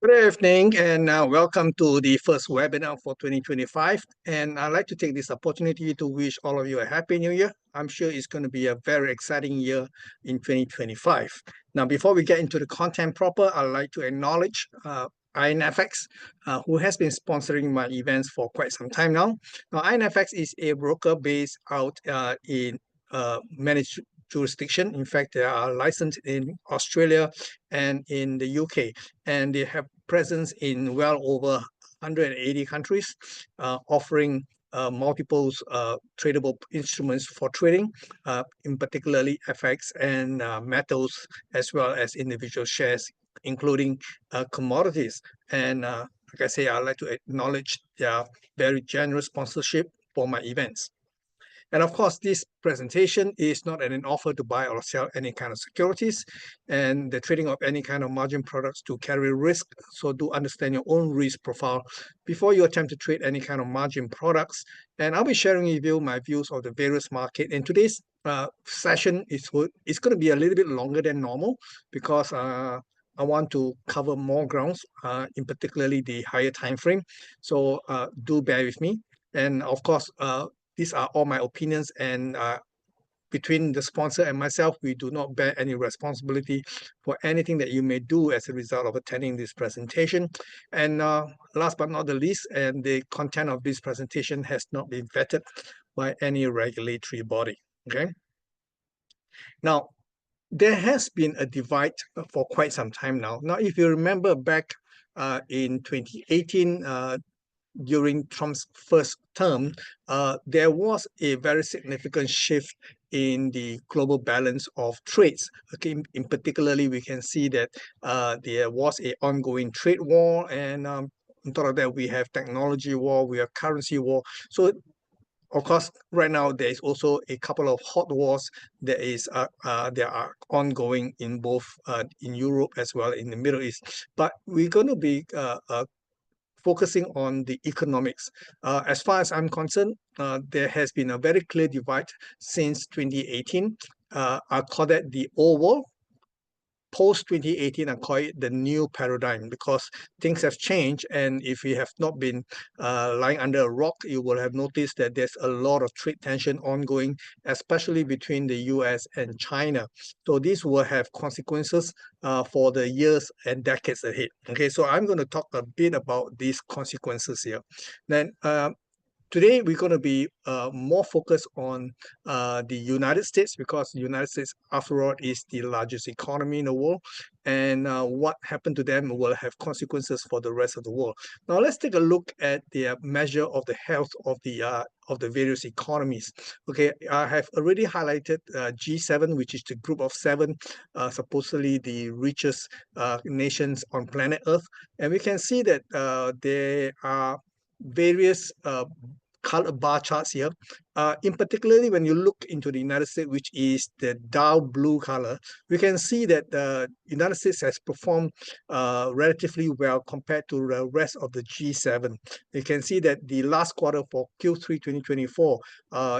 Good evening and welcome to the first webinar for 2025. And I'd like to take this opportunity to wish all of you a happy new year. I'm sure it's going to be a very exciting year in 2025. Now, before we get into the content proper, I'd like to acknowledge IronFX, who has been sponsoring my events for quite some time now. Now, IronFX is a broker based out in managed jurisdiction. In fact, they are licensed in Australia and in the UK, and they have presence in well over 180 countries, offering multiple tradable instruments for trading, in particularly FX and metals, as well as individual shares, including commodities. And like I say, I'd like to acknowledge their very generous sponsorship for my events. And of course, this presentation is not an offer to buy or sell any kind of securities and the trading of any kind of margin products to carry risk. So do understand your own risk profile before you attempt to trade any kind of margin products. And I'll be sharing with you my views of the various market. And today's session is going to be a little bit longer than normal because I want to cover more grounds, in particularly the higher time frame. So do bear with me. And of course, these are all my opinions, and between the sponsor and myself, we do not bear any responsibility for anything that you may do as a result of attending this presentation. And last but not the least, and the content of this presentation has not been vetted by any regulatory body. Okay. Now, there has been a divide for quite some time now. Now, if you remember back in 2018, during Trump's first term, there was a very significant shift in the global balance of trades. Okay, in particularly, we can see that there was an ongoing trade war, and on top of that, we have technology war, we have currency war. So, of course, right now there is also a couple of hot wars that are ongoing in both in Europe as well in the Middle East. But we're going to be focusing on the economics. As far as I'm concerned, there has been a very clear divide since 2018. I call that the old world. Post 2018, I call it the new paradigm because things have changed. And if you have not been lying under a rock, you will have noticed that there's a lot of trade tension ongoing, especially between the US and China. So this will have consequences for the years and decades ahead. Okay, so I'm going to talk a bit about these consequences here. Then today, we're going to be more focused on the United States because the United States, after all, is the largest economy in the world. And what happened to them will have consequences for the rest of the world. Now, let's take a look at the measure of the health of the various economies. Okay, I have already highlighted G7, which is the group of seven, supposedly the richest nations on planet Earth. And we can see that there are various color bar charts here. In particularly, when you look into the United States, which is the dark blue color, we can see that the United States has performed relatively well compared to the rest of the G7. You can see that the last quarter for Q3 2024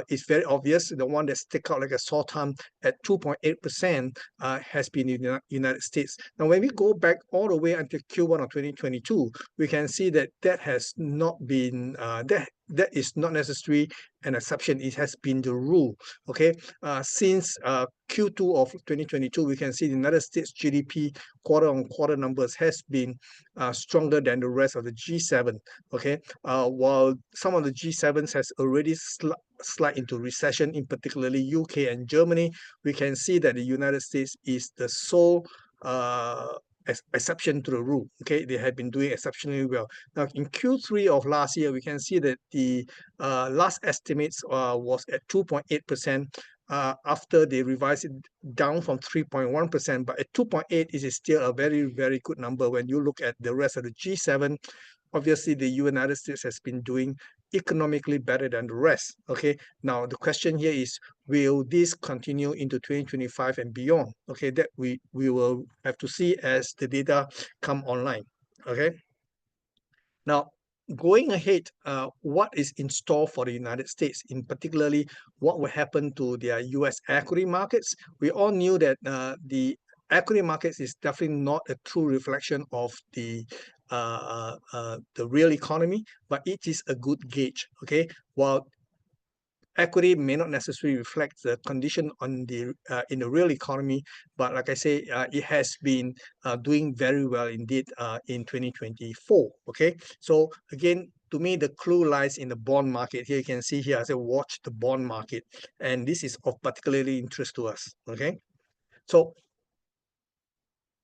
is very obvious. The one that sticks out like a sore thumb at 2.8% has been in the United States. Now, when we go back all the way until Q1 of 2022, we can see that that has not been, that is not necessarily an exception. It has been the rule. Okay, since Q2 of 2022, we can see the United States GDP quarter-on-quarter numbers has been stronger than the rest of the G7. Okay, while some of the G7s has already slide into recession, in particularly UK and Germany, we can see that the United States is the sole exception to the rule. Okay, they have been doing exceptionally well. Now, in Q3 of last year, we can see that the last estimates was at 2.8%. After they revised it down from 3.1%, but at 2.8, it is still a very, very good number when you look at the rest of the G7. Obviously, the United States has been doing economically better than the rest. Okay, now the question here is, will this continue into 2025 and beyond? Okay, that we will have to see as the data come online. Okay, now going ahead, what is in store for the United States, in particularly what will happen to their US equity markets? We all knew that the equity markets is definitely not a true reflection of the real economy, but it is a good gauge. Okay, while equity may not necessarily reflect the condition on the in the real economy, but like I say, it has been doing very well indeed in 2024. Okay, so again, to me, the clue lies in the bond market. Here you can see here, I say watch the bond market, and this is of particularly interest to us. Okay, so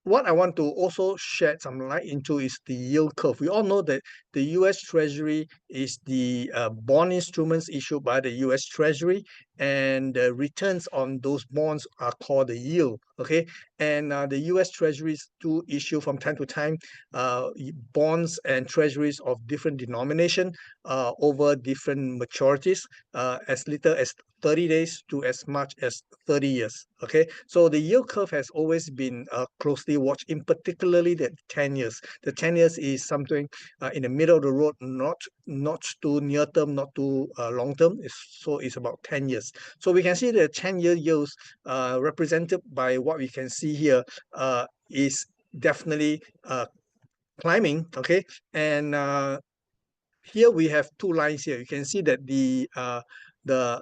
what I want to also shed some light into is the yield curve. We all know that the US Treasury is the bond instruments issued by the US Treasury, and the returns on those bonds are called the yield. Okay, and the US Treasuries do issue from time to time bonds and treasuries of different denomination over different maturities, as little as 30 days to as much as 30 years. Okay, so the yield curve has always been closely watched, in particularly the 10 years. The 10 years is something in the middle of the road, not too near term, not too long term. So it's about 10 years. So we can see the 10-year yields represented by what we can see here is definitely climbing. Okay, and here we have two lines here. You can see that the the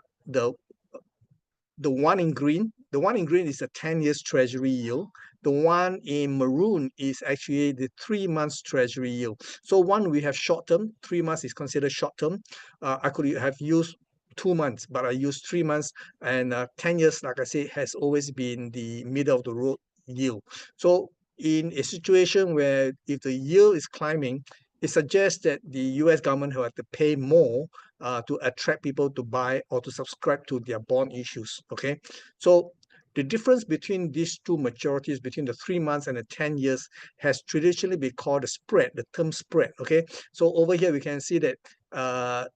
the one in green is the 10 years treasury yield. The one in maroon is actually the 3 months treasury yield. So one, we have short term. 3 months is considered short term. I could have used 2 months, but I used 3 months. And 10 years, like I said, has always been the middle of the road yield. So in a situation where if the yield is climbing, it suggests that the US government will have to pay more to attract people to buy or to subscribe to their bond issues. Okay, so the difference between these two maturities, between the 3 months and the 10 years, has traditionally been called the spread, the term spread. Okay, so over here we can see that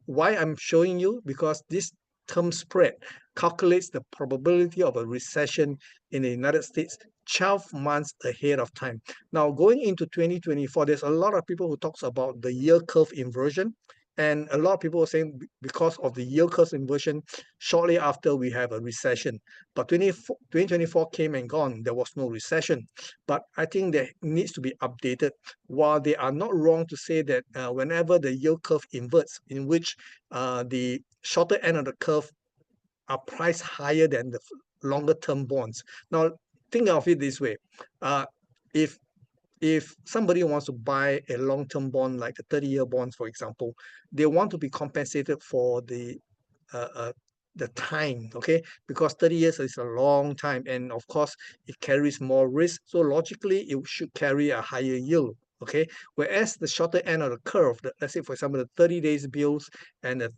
why I'm showing you, because this term spread calculates the probability of a recession in the United States 12 months ahead of time. Now, going into 2024, there's a lot of people who talks about the yield curve inversion. And a lot of people are saying because of the yield curve inversion, shortly after we have a recession. But 2024 came and gone, there was no recession. But I think that needs to be updated. While they are not wrong to say that whenever the yield curve inverts, in which the shorter end of the curve are priced higher than the longer term bonds. Now, think of it this way. If somebody wants to buy a long-term bond, like a 30-year bonds, for example, they want to be compensated for the time, okay? Because 30 years is a long time, and of course, it carries more risk. So logically, it should carry a higher yield, okay? Whereas the shorter end of the curve, let's say, for example, the 30 days bills and the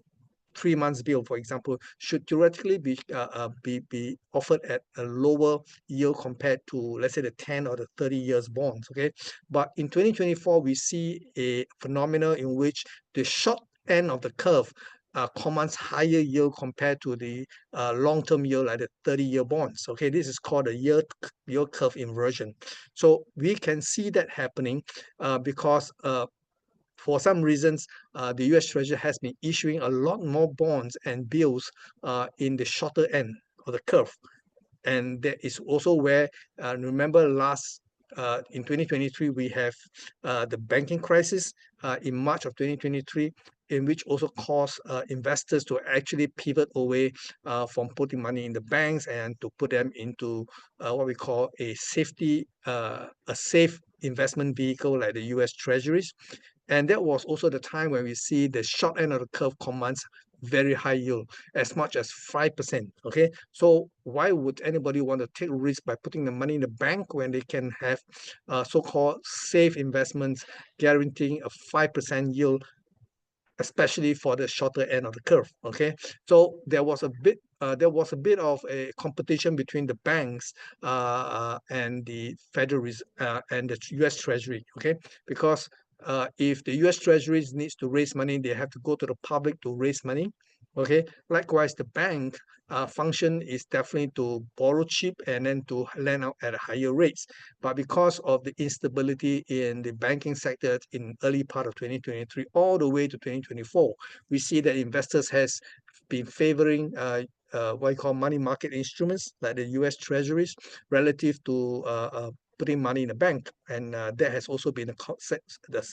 3 months bill, for example, should theoretically be offered at a lower yield compared to, let's say, the 10 or the 30 years bonds. Okay, but in 2024 we see a phenomenon in which the short end of the curve commands higher yield compared to the long-term yield, like the 30-year bonds. Okay, this is called a yield curve inversion. So we can see that happening because for some reasons, the US Treasury has been issuing a lot more bonds and bills in the shorter end of the curve. And that is also where, remember in 2023, we have the banking crisis in March of 2023, in which also caused investors to actually pivot away from putting money in the banks and to put them into what we call a safe investment vehicle like the US Treasuries. And that was also the time when we see the short end of the curve commands very high yield, as much as 5%. Okay, so why would anybody want to take risk by putting the money in the bank when they can have so-called safe investments guaranteeing a 5% yield, especially for the shorter end of the curve? Okay, so there was a bit of a competition between the banks and the Federal Reserve and the US Treasury. Okay, because if the US Treasuries needs to raise money, they have to go to the public to raise money. Okay, likewise, the bank function is definitely to borrow cheap and then to lend out at higher rates. But because of the instability in the banking sector in early part of 2023 all the way to 2024, we see that investors has been favoring what you call money market instruments like the US Treasuries relative to putting money in the bank, and that has also been the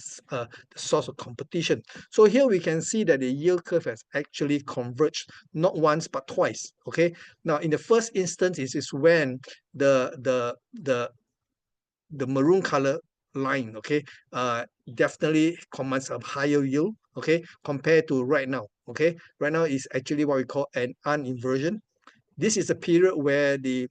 source of competition. So here we can see that the yield curve has actually converged not once but twice. Okay, now in the first instance, it is when the maroon color line, okay, definitely commands a higher yield, okay, compared to right now. Okay, right now is actually what we call an uninversion. This is a period where the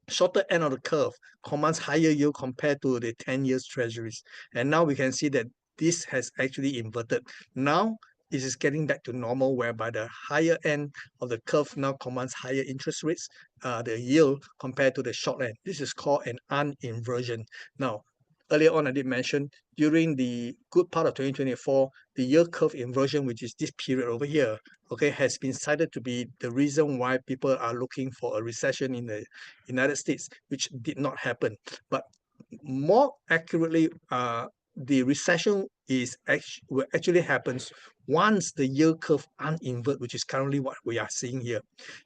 shorter end of the curve commands higher yield compared to the 10 years treasuries. And now we can see that this has actually inverted. Now it is getting back to normal, whereby the higher end of the curve now commands higher interest rates, the yield compared to the short end. This is called an uninversion. Now, earlier on I did mention during the good part of 2024, the yield curve inversion, which is this period over here, okay, has been cited to be the reason why people are looking for a recession in the United States, which did not happen. But more accurately, the recession will actually happens once the yield curve uninvert, which is currently what we are seeing here.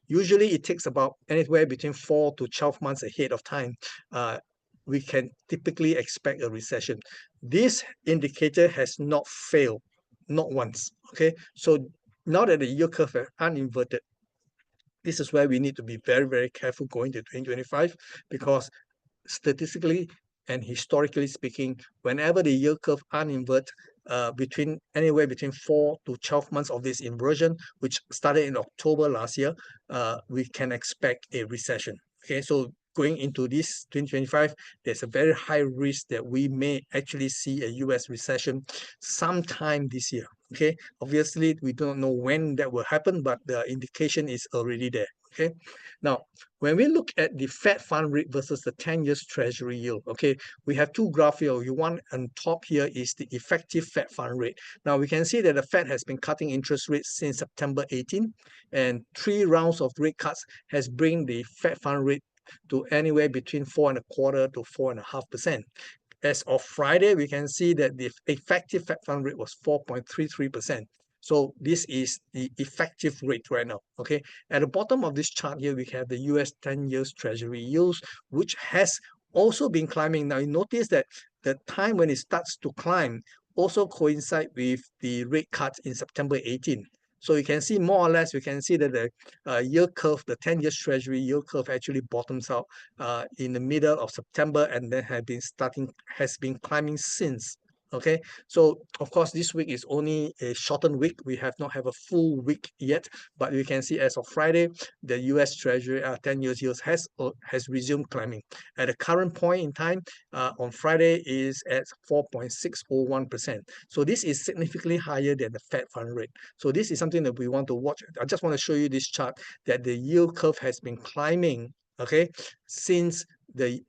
Usually it takes about anywhere between 4 to 12 months ahead of time. We can typically expect a recession. This indicator has not failed, not once. Okay, so now that the yield curve is uninverted, this is where we need to be very, very careful going to 2025, because statistically and historically speaking, whenever the yield curve uninvert, anywhere between 4 to 12 months of this inversion, which started in October last year, we can expect a recession. Okay, so going into this 2025, there's a very high risk that we may actually see a US recession sometime this year. Okay, obviously we don't know when that will happen, but the indication is already there. Okay, now when we look at the Fed fund rate versus the 10 years treasury yield, okay, we have two graphs here. One on top here is the effective Fed fund rate. Now we can see that the Fed has been cutting interest rates since September 18, and 3 rounds of rate cuts has bring the Fed fund rate to anywhere between 4.25% to 4.5%. As of Friday, we can see that the effective Fed fund rate was 4.33%. So this is the effective rate right now. Okay, at the bottom of this chart here, we have the US 10 years treasury yields, which has also been climbing. Now you notice that the time when it starts to climb also coincide with the rate cut in September 18. So you can see more or less, we can see that the yield curve, the 10 years treasury yield curve actually bottoms out in the middle of September, and then has been climbing since. Okay, so of course this week is only a shortened week. We have not have a full week yet, but we can see as of Friday, the US Treasury 10 years yields has resumed climbing. At the current point in time, on Friday is at 4.601%. So this is significantly higher than the Fed fund rate. So this is something that we want to watch. I just want to show you this chart that the yield curve has been climbing, okay, since the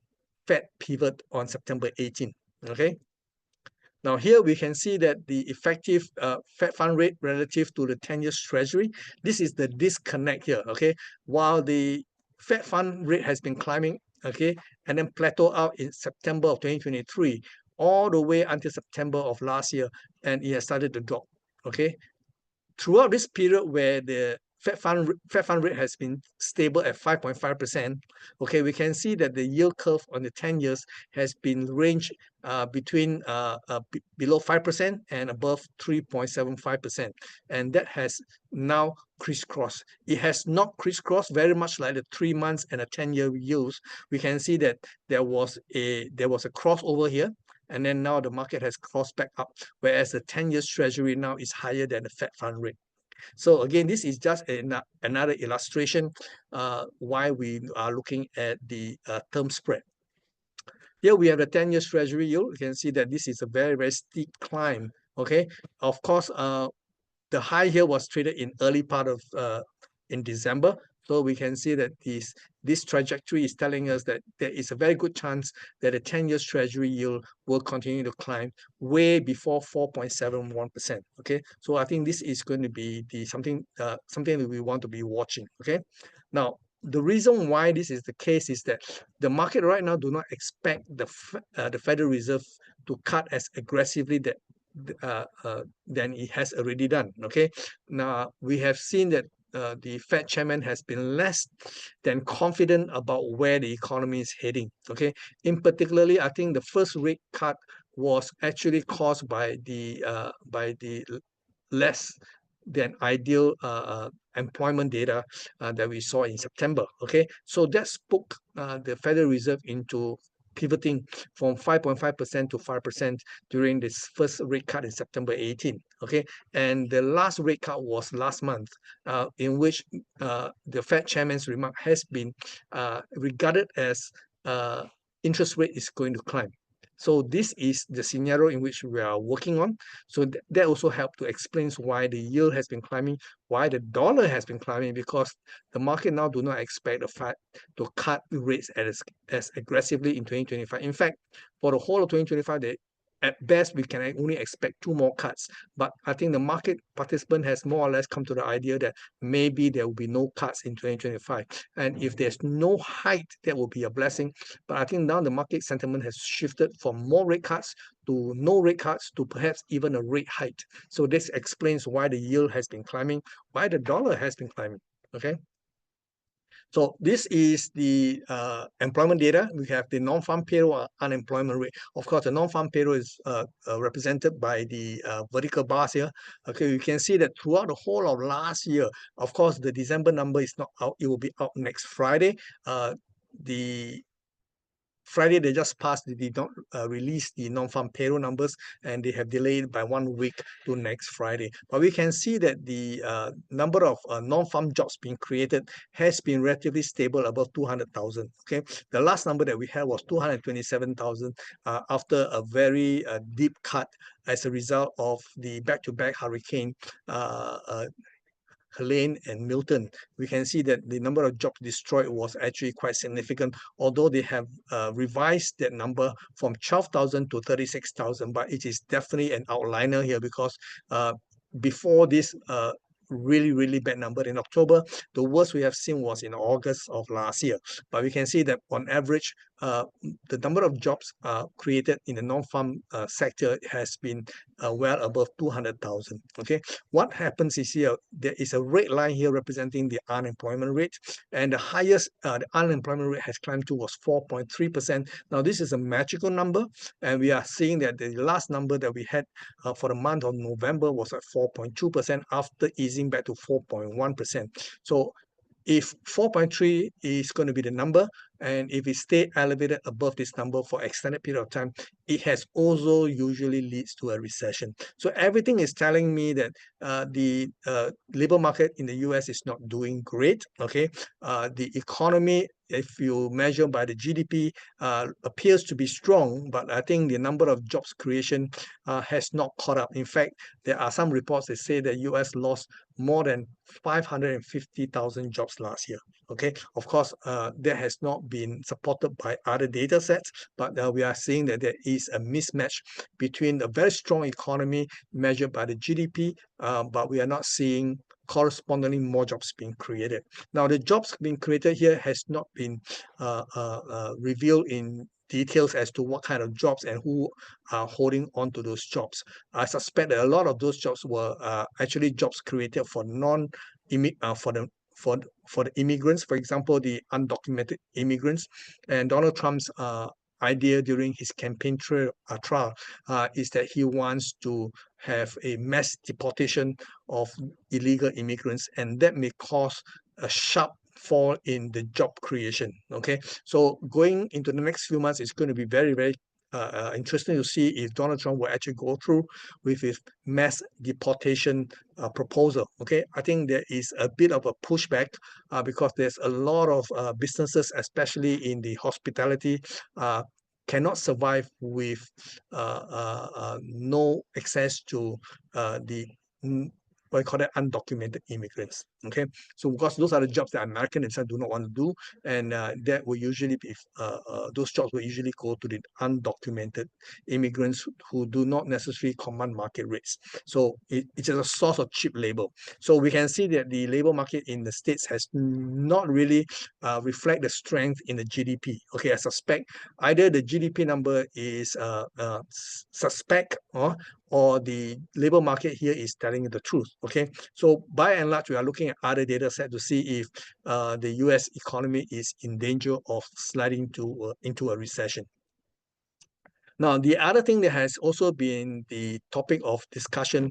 Fed pivot on September 18. Okay. Now here we can see that the effective Fed fund rate relative to the 10 years treasury, this is the disconnect here, okay? While the Fed fund rate has been climbing, okay, and then plateau out in September of 2023, all the way until September of last year, and it has started to drop, okay? Throughout this period where the Fed fund rate has been stable at 5.5%, okay, we can see that the yield curve on the 10 years has been ranged between below 5% and above 3.75%. And that has now crisscrossed. It has not crisscrossed very much like the 3 months and a 10-year yields. We can see that there was a crossover here, and then now the market has crossed back up, whereas the 10 years treasury now is higher than the Fed fund rate. So again, this is just another illustration why we are looking at the term spread. Here we have the 10 years treasury yield. You can see that this is a very, very steep climb. Okay, of course, the high here was traded in early part of in December. So we can see that this trajectory is telling us that there is a very good chance that the 10 years treasury yield will continue to climb way before 4.71%. Okay, so I think this is going to be something that we want to be watching. Okay, now the reason why this is the case is that the market right now do not expect the Federal Reserve to cut as aggressively than it has already done. Okay, now we have seen that the Fed chairman has been less than confident about where the economy is heading. Okay, in particularly, I think the first rate cut was actually caused by the less than ideal employment data that we saw in September. Okay, so that spoke the Federal Reserve into pivoting from 5.5% to 5% during this first rate cut in September 18. Okay, and the last rate cut was last month, in which the Fed chairman's remark has been regarded as interest rate is going to climb. So this is the scenario in which we are working on. So that also helped to explain why the yield has been climbing, why the dollar has been climbing, because the market now do not expect the Fed to cut rates as aggressively in 2025. In fact, for the whole of 2025, they at best we can only expect 2 more cuts. But I think the market participant has more or less come to the idea that maybe there will be no cuts in 2025. And if there's no hike, that will be a blessing. But I think now the market sentiment has shifted from more rate cuts to no rate cuts to perhaps even a rate hike. So this explains why the yield has been climbing, why the dollar has been climbing. Okay. So this is the employment data. We have the non-farm payroll unemployment rate. Of course, the non-farm payroll is represented by the vertical bars here. Okay, you can see that throughout the whole of last year, of course, the December number is not out. It will be out next Friday. The Friday they just passed, they did not release the non-farm payroll numbers, and they have delayed by 1 week to next Friday. But we can see that the number of non-farm jobs being created has been relatively stable, above 200,000. Okay, the last number that we had was 227,000 after a very deep cut as a result of the back-to-back hurricane Helene and Milton. We can see that the number of jobs destroyed was actually quite significant, although they have revised that number from 12,000 to 36,000, but it is definitely an outliner here because before this really bad number in October, the worst we have seen was in August of last year. But we can see that on average, the number of jobs created in the non-farm sector has been well above 200,000. Okay, what happens is here, there is a red line here representing the unemployment rate, and the highest the unemployment rate has climbed to was 4.3%. Now this is a magical number, and we are seeing that the last number that we had for the month of November was at 4.2% after easing back to 4.1%. So if 4.3 is going to be the number, and if it stay elevated above this number for extended period of time, it has also usually leads to a recession. So everything is telling me that the labor market in the US is not doing great. Okay, the economy, if you measure by the GDP, appears to be strong, but I think the number of jobs creation has not caught up. In fact, there are some reports that say that US lost more than 550,000 jobs last year. Okay, of course, that has not been supported by other data sets, but we are seeing that there is a mismatch between a very strong economy measured by the GDP, but we are not seeing correspondingly more jobs being created. Now, the jobs being created here has not been revealed in details as to what kind of jobs and who are holding on to those jobs. I suspect that a lot of those jobs were actually jobs created for for the immigrants, for example, the undocumented immigrants. And Donald Trump's idea during his campaign trial is that he wants to have a mass deportation of illegal immigrants, and that may cause a sharp fall in the job creation. Okay, so going into the next few months, it's going to be very interesting to see if Donald Trump will actually go through with his mass deportation proposal. Okay, I think there is a bit of a pushback because there's a lot of businesses, especially in the hospitality, cannot survive with no access to the what you call it, undocumented immigrants. Okay, so because those are the jobs that American themselves do not want to do, and that will usually be those jobs will usually go to the undocumented immigrants who do not necessarily command market rates. So it's a source of cheap labor. So we can see that the labor market in the States has not really reflect the strength in the GDP. Okay, I suspect either the GDP number is suspect or the labor market here is telling the truth. Okay, so by and large, we are looking at other data set to see if the US economy is in danger of sliding into a recession. Now, the other thing that has also been the topic of discussion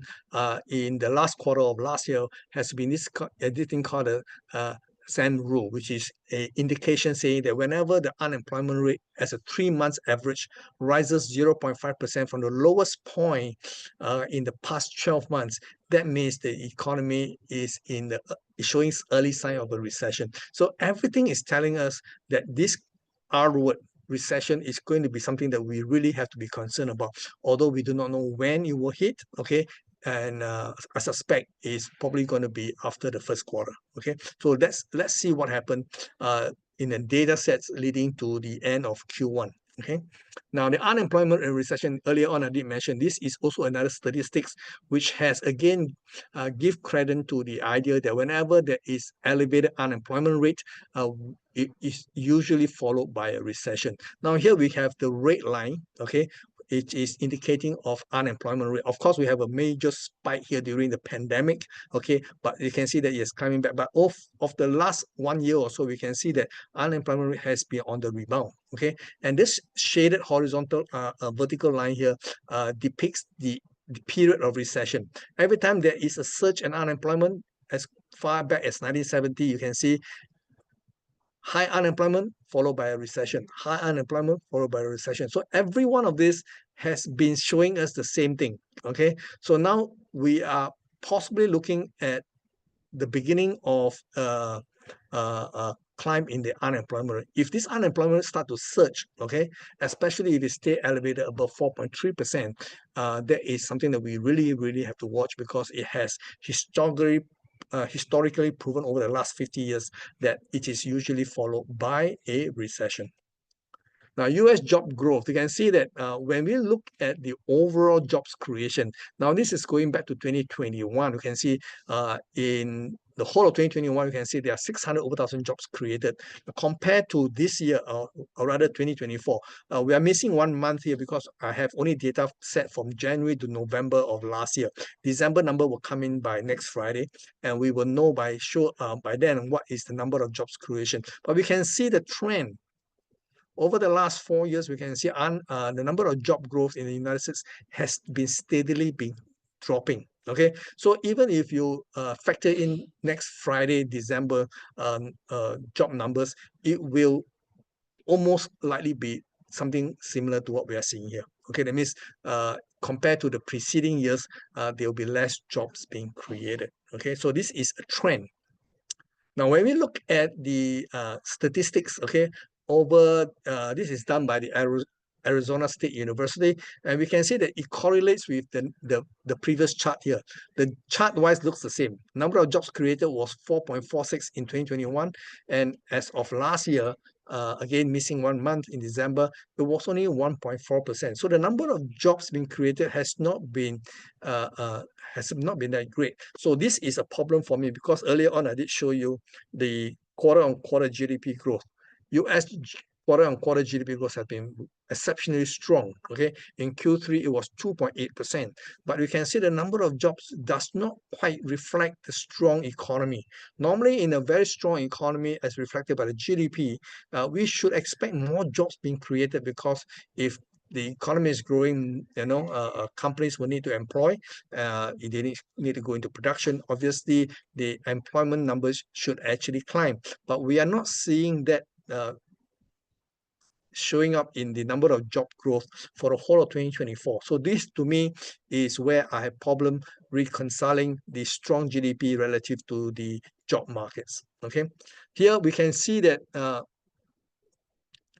in the last quarter of last year has been this thing called the SAN rule, which is an indication saying that whenever the unemployment rate as a 3 months average rises 0.5% from the lowest point in the past 12 months, that means the economy is showing early sign of a recession. So everything is telling us that this R word, recession, is going to be something that we really have to be concerned about, although we do not know when it will hit. Okay, and I suspect it's probably going to be after the first quarter. Okay, so let's see what happened in the data sets leading to the end of Q1. Okay, now the unemployment and recession, earlier on I did mention this is also another statistics which has again give credence to the idea that whenever there is elevated unemployment rate, it is usually followed by a recession. Now here we have the red line. Okay, it is indicating of unemployment rate. Of course, we have a major spike here during the pandemic. Okay, but you can see that it's coming back. But of the last 1 year or so, we can see that unemployment rate has been on the rebound. Okay, and this shaded horizontal vertical line here depicts the period of recession. Every time there is a surge in unemployment, as far back as 1970, you can see high unemployment followed by a recession, high unemployment followed by a recession. So every one of this has been showing us the same thing. Okay, so now we are possibly looking at the beginning of climb in the unemployment rate. If this unemployment start to surge, okay, especially if it stay elevated above 4.3%, that is something that we really have to watch, because it has historically proven over the last 50 years that it is usually followed by a recession. Now, US job growth, you can see that when we look at the overall jobs creation, now this is going back to 2021. You can see in the whole of 2021, you can see there are 600 over 1,000 jobs created. Compared to this year, or rather 2024, we are missing 1 month here because I have only data set from January to November of last year. December number will come in by next Friday, and we will know by then what is the number of jobs creation. But we can see the trend. Over the last 4 years, we can see the number of job growth in the United States has been steadily dropping. Okay, so even if you factor in next Friday, December job numbers, it will almost likely be something similar to what we are seeing here. Okay, that means compared to the preceding years, there will be less jobs being created. Okay, so this is a trend. Now, when we look at the statistics, okay, over this is done by the Arizona State University, and we can see that it correlates with the previous chart here. The chart wise looks the same. Number of jobs created was 4.46 in 2021, and as of last year, again missing 1 month in December, it was only 1.4%. So the number of jobs being created has not been that great. So this is a problem for me, because earlier on I did show you the quarter-on-quarter GDP growth. US quarter-on-quarter GDP growth has been exceptionally strong. Okay, in Q3 it was 2.8%, but we can see the number of jobs does not quite reflect the strong economy. Normally, in a very strong economy, as reflected by the GDP, we should expect more jobs being created, because if the economy is growing, companies will need to employ. They need to go into production. Obviously, the employment numbers should actually climb, but we are not seeing that showing up in the number of job growth for the whole of 2024. So this, to me, is where I have problem reconciling the strong GDP relative to the job markets. Okay, here we can see that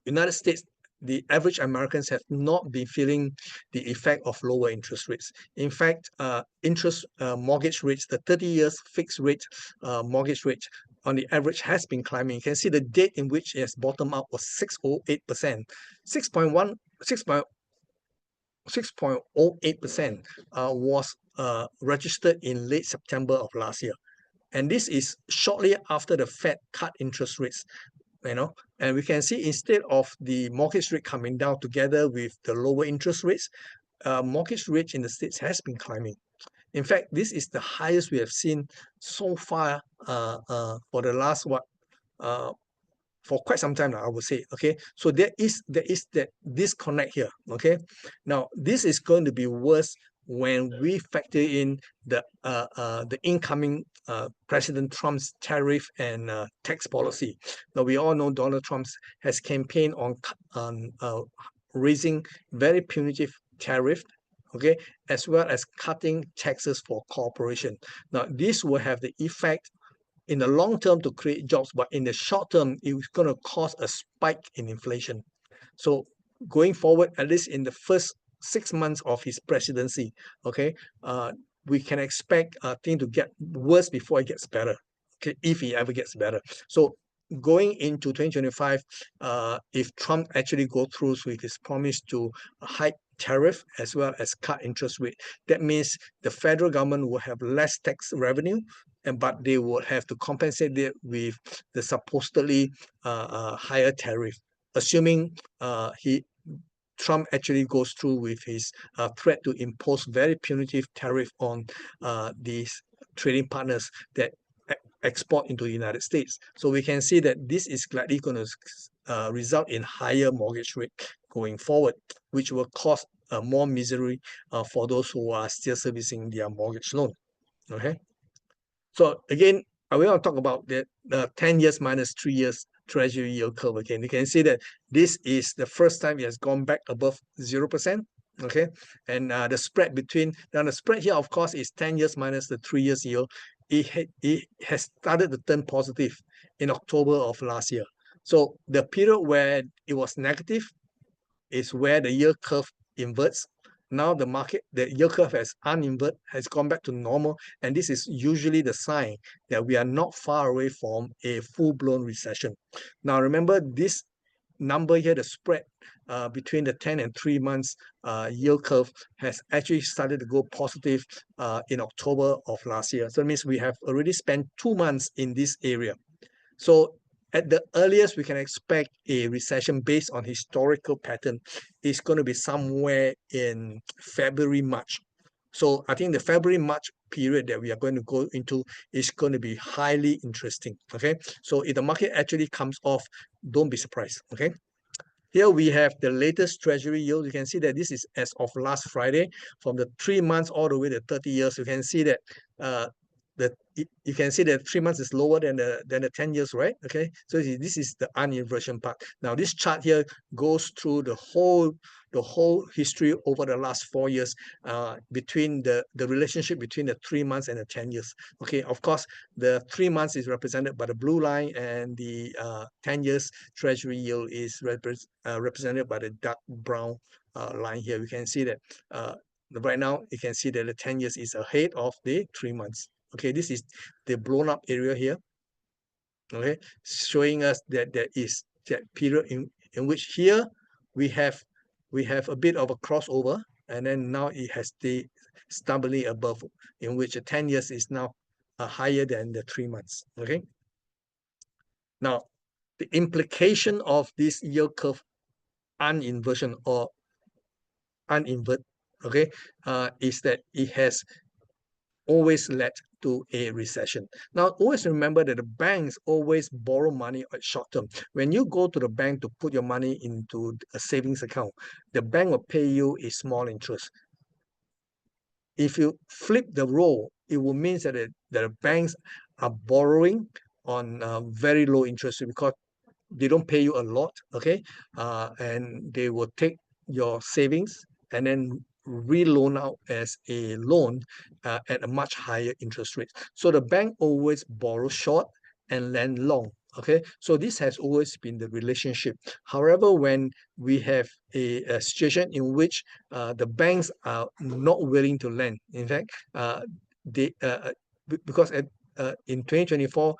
United States, the average Americans have not been feeling the effect of lower interest rates. In fact, mortgage rates, the 30 years fixed rate mortgage rate on the average has been climbing. You can see the date in which it has bottomed out was 6.08%. 6.08% was registered in late September of last year. And this is shortly after the Fed cut interest rates, and we can see instead of the mortgage rate coming down together with the lower interest rates, mortgage rate in the States has been climbing. In fact, this is the highest we have seen so far for the last for quite some time now, I would say. Okay, so there is that disconnect here. Okay, now this is going to be worse when we factor in the incoming President Trump's tariff and tax policy. Now we all know Donald Trump has campaigned on raising very punitive tariff, okay, as well as cutting taxes for corporation. Now this will have the effect in the long term to create jobs, but in the short term, it's going to cause a spike in inflation. So going forward, at least in the first 6 months of his presidency, okay, we can expect things to get worse before it gets better, okay, if he ever gets better. So going into 2025, if Trump actually go through with his promise to hike tariff as well as cut interest rate, that means the federal government will have less tax revenue, but they would have to compensate it with the supposedly higher tariff, assuming Trump actually goes through with his threat to impose very punitive tariff on these trading partners that export into the United States. So we can see that this is likely going to result in higher mortgage rate going forward, which will cause more misery for those who are still servicing their mortgage loan. Okay. So again, I want to talk about the 10 years minus 3 years treasury yield curve again. You can see that this is the first time it has gone back above 0%. Okay, and the spread between, now the spread here, of course, is 10 years minus the 3 years yield. It has started to turn positive in October of last year. So the period where it was negative is where the yield curve inverts. Now the yield curve has uninverted, has gone back to normal, and this is usually the sign that we are not far away from a full-blown recession. Now remember, this number here, the spread between the 10 and 3 months yield curve has actually started to go positive in October of last year. So it means we have already spent 2 months in this area. So at the earliest, we can expect a recession based on historical pattern is going to be somewhere in February, March. So I think the February-March period that we are going to go into is going to be highly interesting. Okay, so if the market actually comes off, don't be surprised. Okay, here we have the latest treasury yield. You can see that this is as of last Friday, from the 3 months all the way to 30 years. You can see that you can see that 3 months is lower than the 10 years, right? Okay, so this is the uninversion part. Now this chart here goes through the whole history over the last 4 years between the relationship between the 3 months and the 10 years. Okay, of course, the 3 months is represented by the blue line, and the 10 years treasury yield is represented by the dark brown line here. We can see that right now you can see that the 10 years is ahead of the 3 months. Okay, this is the blown up area here. Okay, showing us that there is that period in which here we have a bit of a crossover, and then now it has stayed stably above, in which the 10 years is now higher than the 3 months. Okay, now the implication of this yield curve uninversion or uninvert, okay, is that it has always led to a recession. Now, always remember that the banks always borrow money at short term. When you go to the bank to put your money into a savings account, the bank will pay you a small interest. If you flip the role, it will mean that the banks are borrowing on very low interest because they don't pay you a lot, okay? And they will take your savings and then re-loan out as a loan at a much higher interest rate. So the bank always borrows short and lend long, Okay, so this has always been the relationship. However, when we have a situation in which the banks are not willing to lend, in fact, they because in 2024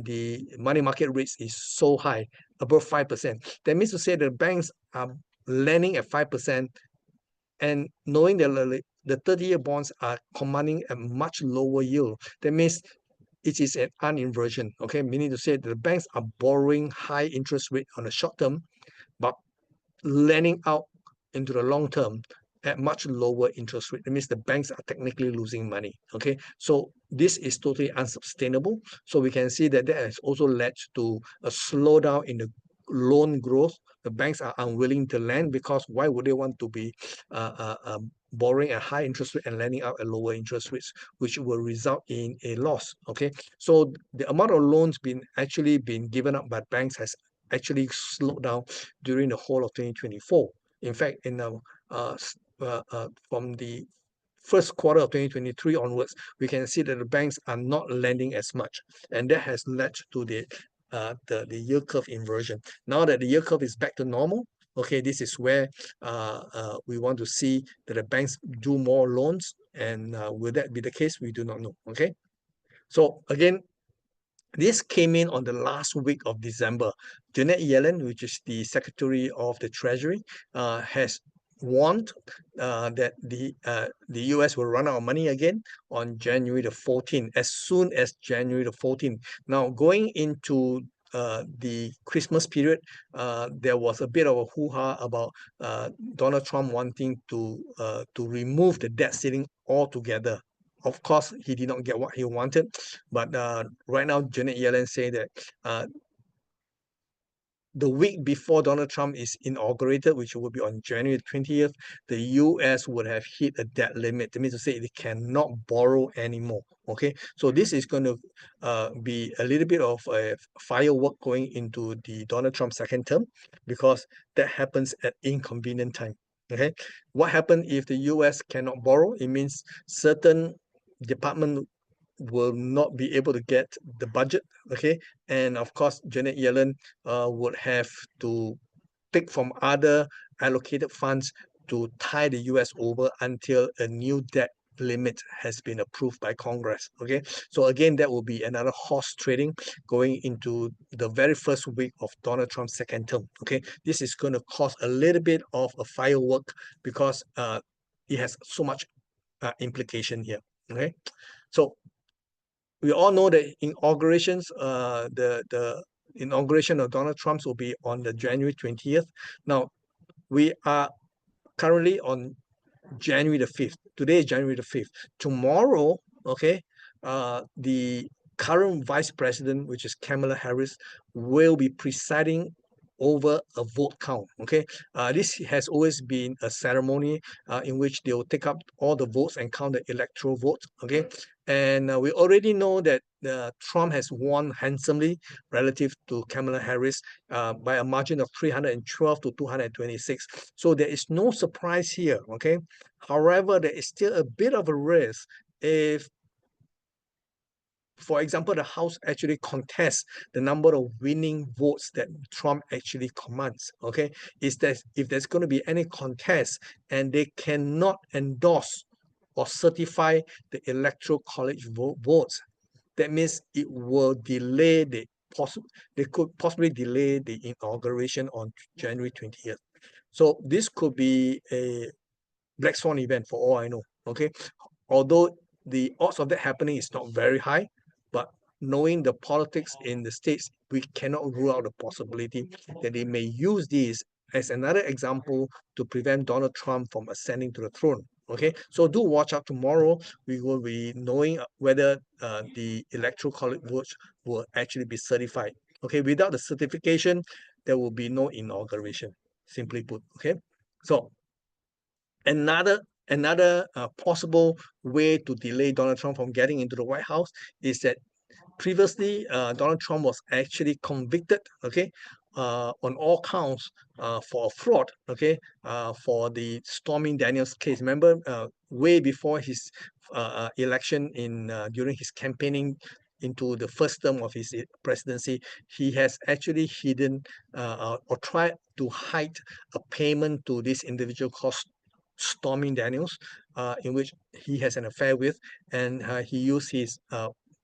the money market rates is so high, above 5%. That means to say the banks are lending at 5%, and knowing that the 30-year bonds are commanding a much lower yield. That means it is an uninversion, okay? Meaning to say that the banks are borrowing high interest rate on the short term, but lending out into the long term at much lower interest rate. That means the banks are technically losing money, okay? So this is totally unsustainable. So we can see that has also led to a slowdown in the loan growth. The banks are unwilling to lend because why would they want to be borrowing a high interest rate and lending out at lower interest rates, which will result in a loss, okay? So the amount of loans been given up by banks has actually slowed down during the whole of 2024. In fact, from the first quarter of 2023 onwards, we can see that the banks are not lending as much, and that has led to the yield curve inversion. Now that the yield curve is back to normal, okay, this is where we want to see that the banks do more loans, and will that be the case? We do not know. Okay, so again, this came in on the last week of December. Janet Yellen, which is the Secretary of the Treasury, has warned that the US will run out of money again on January the 14th, as soon as January the 14th. Now, going into the Christmas period, there was a bit of a hoo-ha about Donald Trump wanting to remove the debt ceiling altogether. Of course, he did not get what he wanted, but right now, Janet Yellen saying that the week before Donald Trump is inaugurated, which will be on January 20th, the US would have hit a debt limit. That means to say they cannot borrow anymore. Okay, so this is going to be a little bit of a firework going into the Donald Trump second term, because that happens at inconvenient time. Okay, what happens if the US cannot borrow? It means certain department will not be able to get the budget, okay? And of course, Janet Yellen would have to take from other allocated funds to tie the US over until a new debt limit has been approved by Congress, okay? So again, that will be another horse trading going into the very first week of Donald Trump's second term, okay? This is going to cause a little bit of a firework because it has so much implication here, okay? So we all know that inaugurations, the inauguration of Donald Trump's will be on the January 20th. Now, we are currently on January the 5th. Today is January the 5th. Tomorrow, okay, the current vice president, which is Kamala Harris, will be presiding over a vote count. Okay, this has always been a ceremony in which they will take up all the votes and count the electoral votes. Okay, and we already know that Trump has won handsomely relative to Kamala Harris by a margin of 312 to 226. So there is no surprise here. Okay, however, there is still a bit of a risk if, for example, the House actually contests the number of winning votes that Trump actually commands. Okay, is that if there's going to be any contest and they cannot endorse or certify the electoral college votes, that means it will delay they could possibly delay the inauguration on January 20th. So this could be a black swan event for all I know. Okay, although the odds of that happening is not very high, but knowing the politics in the states, we cannot rule out the possibility that they may use this as another example to prevent Donald Trump from ascending to the throne. Okay, so do watch out tomorrow. We will be knowing whether the electoral college votes will actually be certified. Okay, without the certification, there will be no inauguration, simply put. Okay, so another possible way to delay Donald Trump from getting into the White House is that previously Donald Trump was actually convicted, okay, on all counts for fraud, okay, for the Stormy Daniels case. Remember, way before his election in during his campaigning into the first term of his presidency, he has actually hidden or tried to hide a payment to this individual called Stormy Daniels, in which he has an affair with, and he used his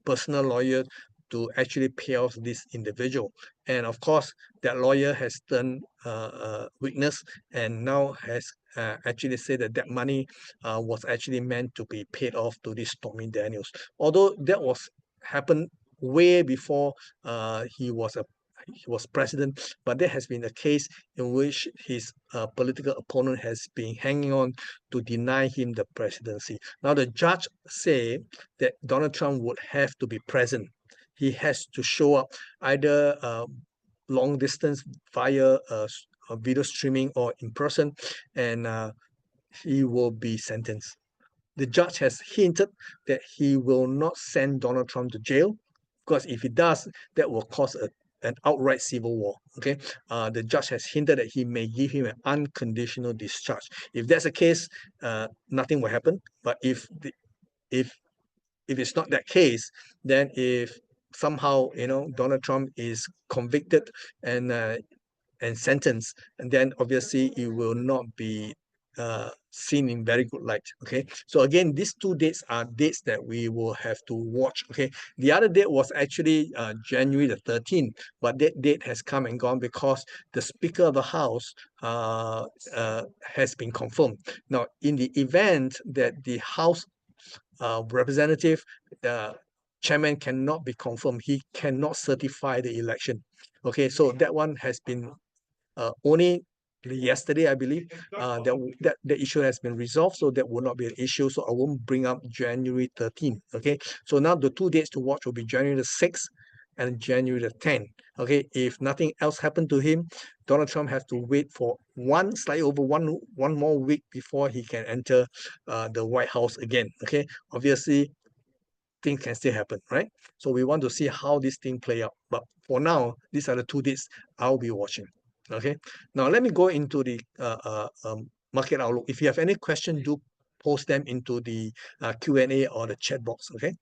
personal lawyer to actually pay off this individual. And of course, that lawyer has turned witness and now has actually said that that money was actually meant to be paid off to this Stormy Daniels. Although that was happened way before he was president, but there has been a case in which his political opponent has been hanging on to deny him the presidency. Now the judge say that Donald Trump would have to be present. He has to show up either long distance via video streaming or in person, and he will be sentenced. The judge has hinted that he will not send Donald Trump to jail, because if he does, that will cause an outright civil war. Okay, the judge has hinted that he may give him an unconditional discharge. If that's the case, nothing will happen. But if it's not that case, then if somehow Donald Trump is convicted and sentenced, and then obviously it will not be seen in very good light. Okay, so again, these two dates are dates that we will have to watch. Okay, the other date was actually January the 13th, but that date has come and gone because the Speaker of the House has been confirmed. Now, in the event that the House representative chairman cannot be confirmed, he cannot certify the election. Okay, so that one has been only yesterday, I believe, that the issue has been resolved, so that will not be an issue. So I won't bring up January 13th. Okay, so now the two dates to watch will be January the 6th and January the 10th. Okay, if nothing else happened to him, Donald Trump has to wait for slightly over one more week before he can enter the White House again. Okay, obviously things can still happen, right? So we want to see how this thing play out. But for now, these are the two dates I'll be watching. Okay. Now let me go into the market outlook. If you have any question, do post them into the Q&A or the chat box. Okay.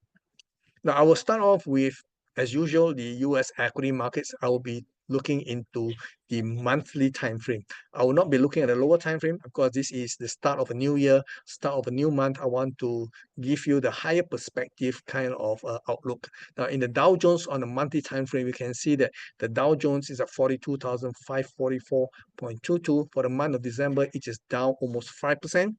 Now I will start off with, as usual, the US equity markets. I will be looking into the monthly time frame. I will not be looking at the lower time frame because this is the start of a new year, start of a new month. I want to give you the higher perspective kind of outlook. Now in the Dow Jones on the monthly time frame, you can see that the Dow Jones is at 42,544.22 for the month of December. It is down almost 5%.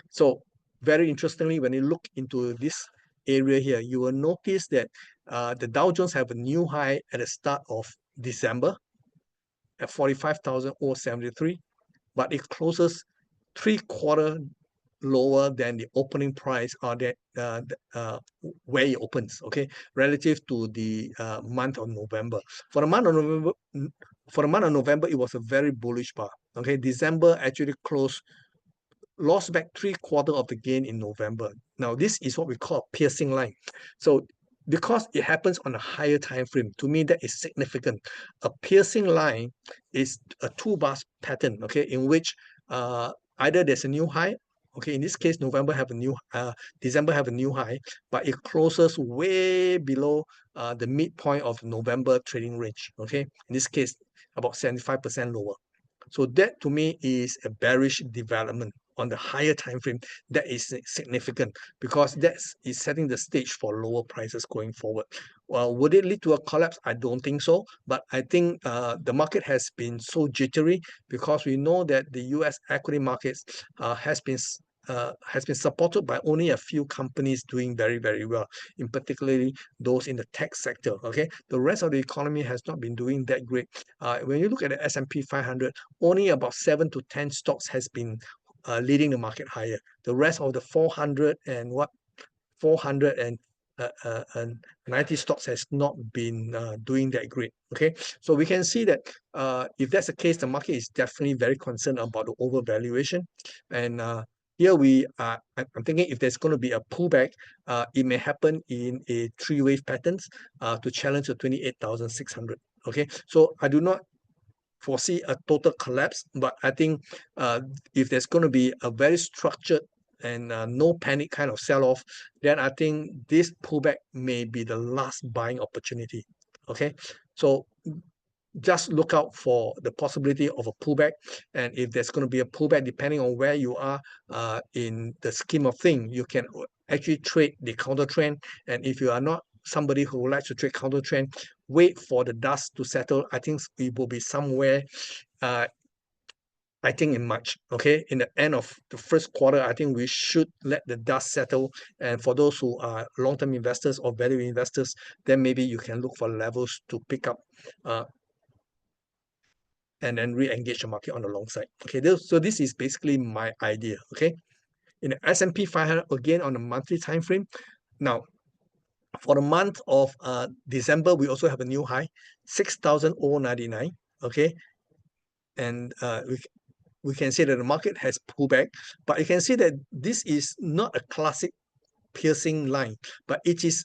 So very interestingly, when you look into this area here, you will notice that the Dow Jones have a new high at the start of December at 45,073, but it closes 3/4 lower than the opening price or that where it opens, okay, relative to the month of November. For the month of November, it was a very bullish bar. Okay, December actually lost back 3/4 of the gain in November. Now, this is what we call a piercing line. So because it happens on a higher time frame, to me, that is significant. A piercing line is a two-bar pattern, okay, in which either there's a new high, okay, in this case, December have a new high, but it closes way below the midpoint of November trading range, okay, in this case, about 75% lower. So that to me is a bearish development on the higher time frame. That is significant because that is setting the stage for lower prices going forward. Well, would it lead to a collapse? I don't think so. But I think the market has been so jittery because we know that the U.S. equity markets has been supported by only a few companies doing very, very well, in particularly those in the tech sector. Okay, the rest of the economy has not been doing that great. When you look at the S&P 500, only about 7 to 10 stocks has been leading the market higher. The rest of the 490 stocks has not been doing that great. Okay, so we can see that if that's the case, the market is definitely very concerned about the overvaluation. And here I'm thinking if there's going to be a pullback, it may happen in a three-wave patterns to challenge the 28,600. Okay, so I do not foresee a total collapse, but I think if there's going to be a very structured and no panic kind of sell-off, then I think this pullback may be the last buying opportunity. Okay, so just look out for the possibility of a pullback, and if there's going to be a pullback, depending on where you are in the scheme of things, you can actually trade the counter trend. And if you are not somebody who likes to trade counter trend, wait for the dust to settle. I think it will be somewhere I think in March, okay, in the end of the first quarter. I think we should let the dust settle. And for those who are long-term investors or value investors, then maybe you can look for levels to pick up and then re-engage the market on the long side. Okay, so this is basically my idea. Okay, in the S&P 500, again on the monthly time frame. Now, for the month of December, we also have a new high, 6,099. Okay, and we can say that the market has pulled back, but you can see that this is not a classic piercing line, but it is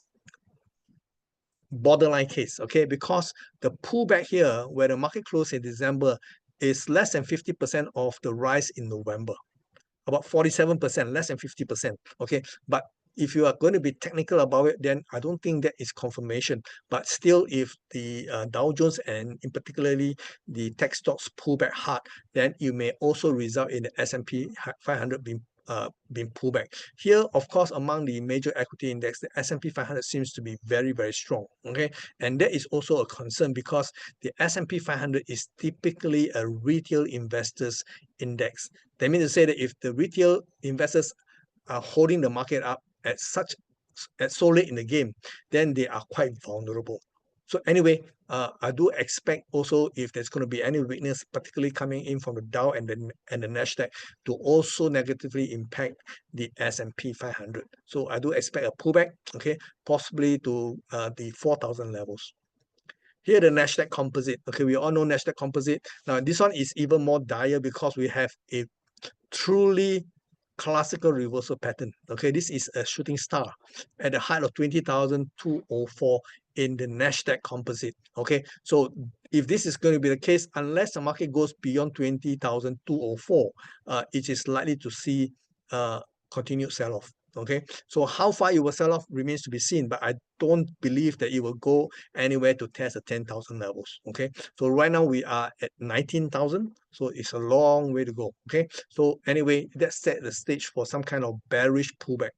borderline case, okay, because the pullback here where the market closed in December is less than 50% of the rise in November, about 47%, less than 50%. Okay, but if you are going to be technical about it, then I don't think that is confirmation. But still, if the Dow Jones and in particularly the tech stocks pull back hard, then you may also result in the S&P 500 being pulled back. Here, of course, among the major equity index, the S&P 500 seems to be very, very strong. Okay, and that is also a concern because the S&P 500 is typically a retail investors index. That means to say that if the retail investors are holding the market up at so late in the game, then they are quite vulnerable. So anyway, I do expect also if there's going to be any weakness, particularly coming in from the Dow and the Nasdaq, to also negatively impact the S&P 500. So I do expect a pullback, okay, possibly to the 4,000 levels. Here, the Nasdaq Composite. Okay, we all know Nasdaq Composite. Now, this one is even more dire because we have a truly classical reversal pattern. Okay, this is a shooting star at the height of 20,204 in the Nasdaq Composite. Okay, so if this is going to be the case, unless the market goes beyond 20,204, it is likely to see continued sell-off. Okay, so how far it will sell off remains to be seen, but I don't believe that it will go anywhere to test the 10,000 levels. Okay, so right now we are at 19,000, so it's a long way to go. Okay, so anyway, that set the stage for some kind of bearish pullback.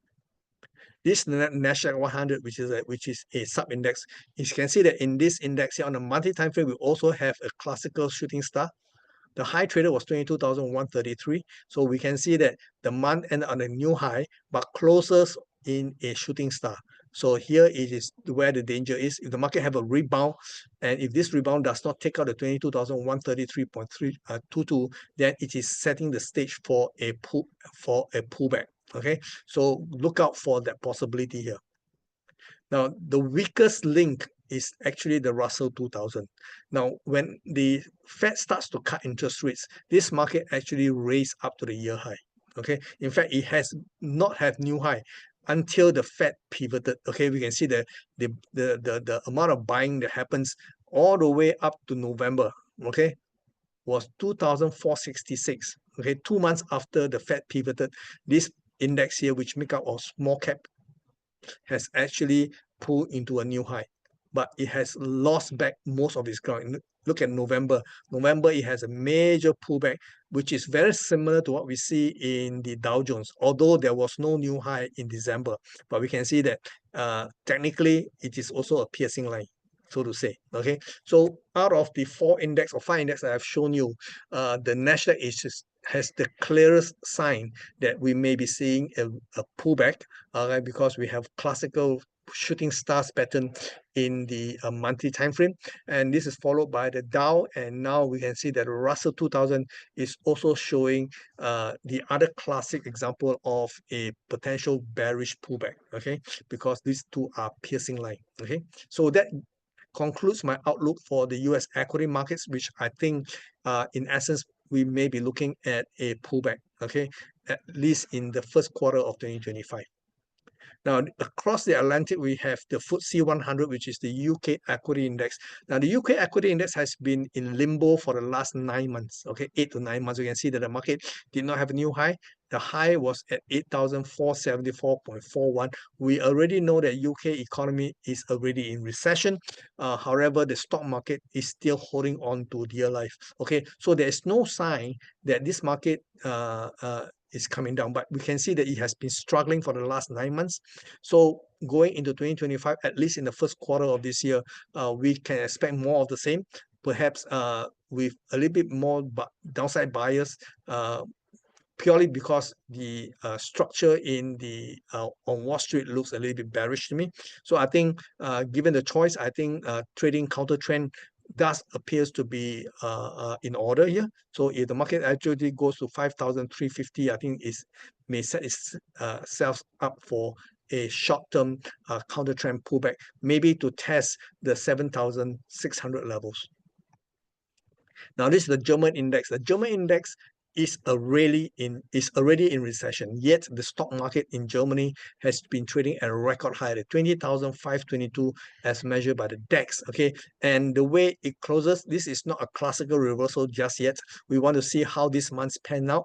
This Nasdaq 100, which is a sub-index, you can see that in this index here on the monthly time frame, we also have a classical shooting star. The high traded was 22,133. So we can see that the month ended on a new high, but closes in a shooting star. So here it is where the danger is. If the market have a rebound, and if this rebound does not take out the 22,133.22, then it is setting the stage for a pullback. Okay, so look out for that possibility here. Now, the weakest link is actually the Russell 2000. Now, when the Fed starts to cut interest rates, this market actually raised up to the year high. Okay, in fact, it has not had new high until the Fed pivoted. Okay, we can see the amount of buying that happens all the way up to November. Okay, was 2,466. Okay, 2 months after the Fed pivoted, this index here, which make up of small cap, has actually pulled into a new high, but it has lost back most of its ground. Look at November. November, it has a major pullback, which is very similar to what we see in the Dow Jones, although there was no new high in December. But we can see that technically, it is also a piercing line, so to say. Okay, so out of the 4 index or 5 index that I've shown you, the Nasdaq has the clearest sign that we may be seeing a pullback, because we have classical shooting stars pattern in the monthly time frame, and this is followed by the Dow, and now we can see that the Russell 2000 is also showing the other classic example of a potential bearish pullback. Okay, because these two are piercing line. Okay, so that concludes my outlook for the US equity markets, which I think in essence we may be looking at a pullback, okay, at least in the first quarter of 2025. Now, across the Atlantic, we have the FTSE 100, which is the UK equity index. Now, the UK equity index has been in limbo for the last 9 months, okay, 8 to 9 months. You can see that the market did not have a new high. The high was at 8,474.41. We already know that UK economy is already in recession. However, the stock market is still holding on to dear life. Okay, so there is no sign that this market is coming down, but we can see that it has been struggling for the last 9 months. So going into 2025, at least in the first quarter of this year, we can expect more of the same, perhaps with a little bit more downside bias, purely because the structure in the on Wall Street looks a little bit bearish to me. So I think given the choice, I think trading counter trend does appears to be in order here. So if the market actually goes to 5,350, I think it may set itself up for a short-term counter trend pullback, maybe to test the 7,600 levels. Now, this is the German index. The German index is already in recession, yet the stock market in Germany has been trading at a record high at 20,522 as measured by the DAX. Okay, and the way it closes, this is not a classical reversal just yet. We want to see how this month's pan out,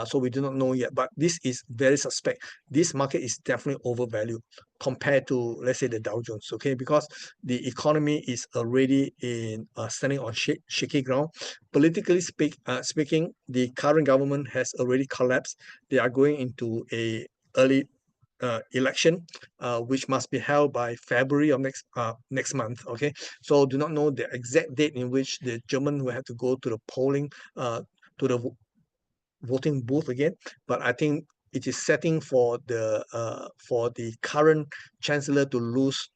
so we do not know yet, but this is very suspect. This market is definitely overvalued compared to, let's say, the Dow Jones, okay, because the economy is already in standing on shaky ground. Politically speaking, the current government has already collapsed. They are going into a early election, which must be held by February of next month. Okay, so do not know the exact date in which the German will have to go to the polling, to the voting booth again, but I think it is setting for the current chancellor to lose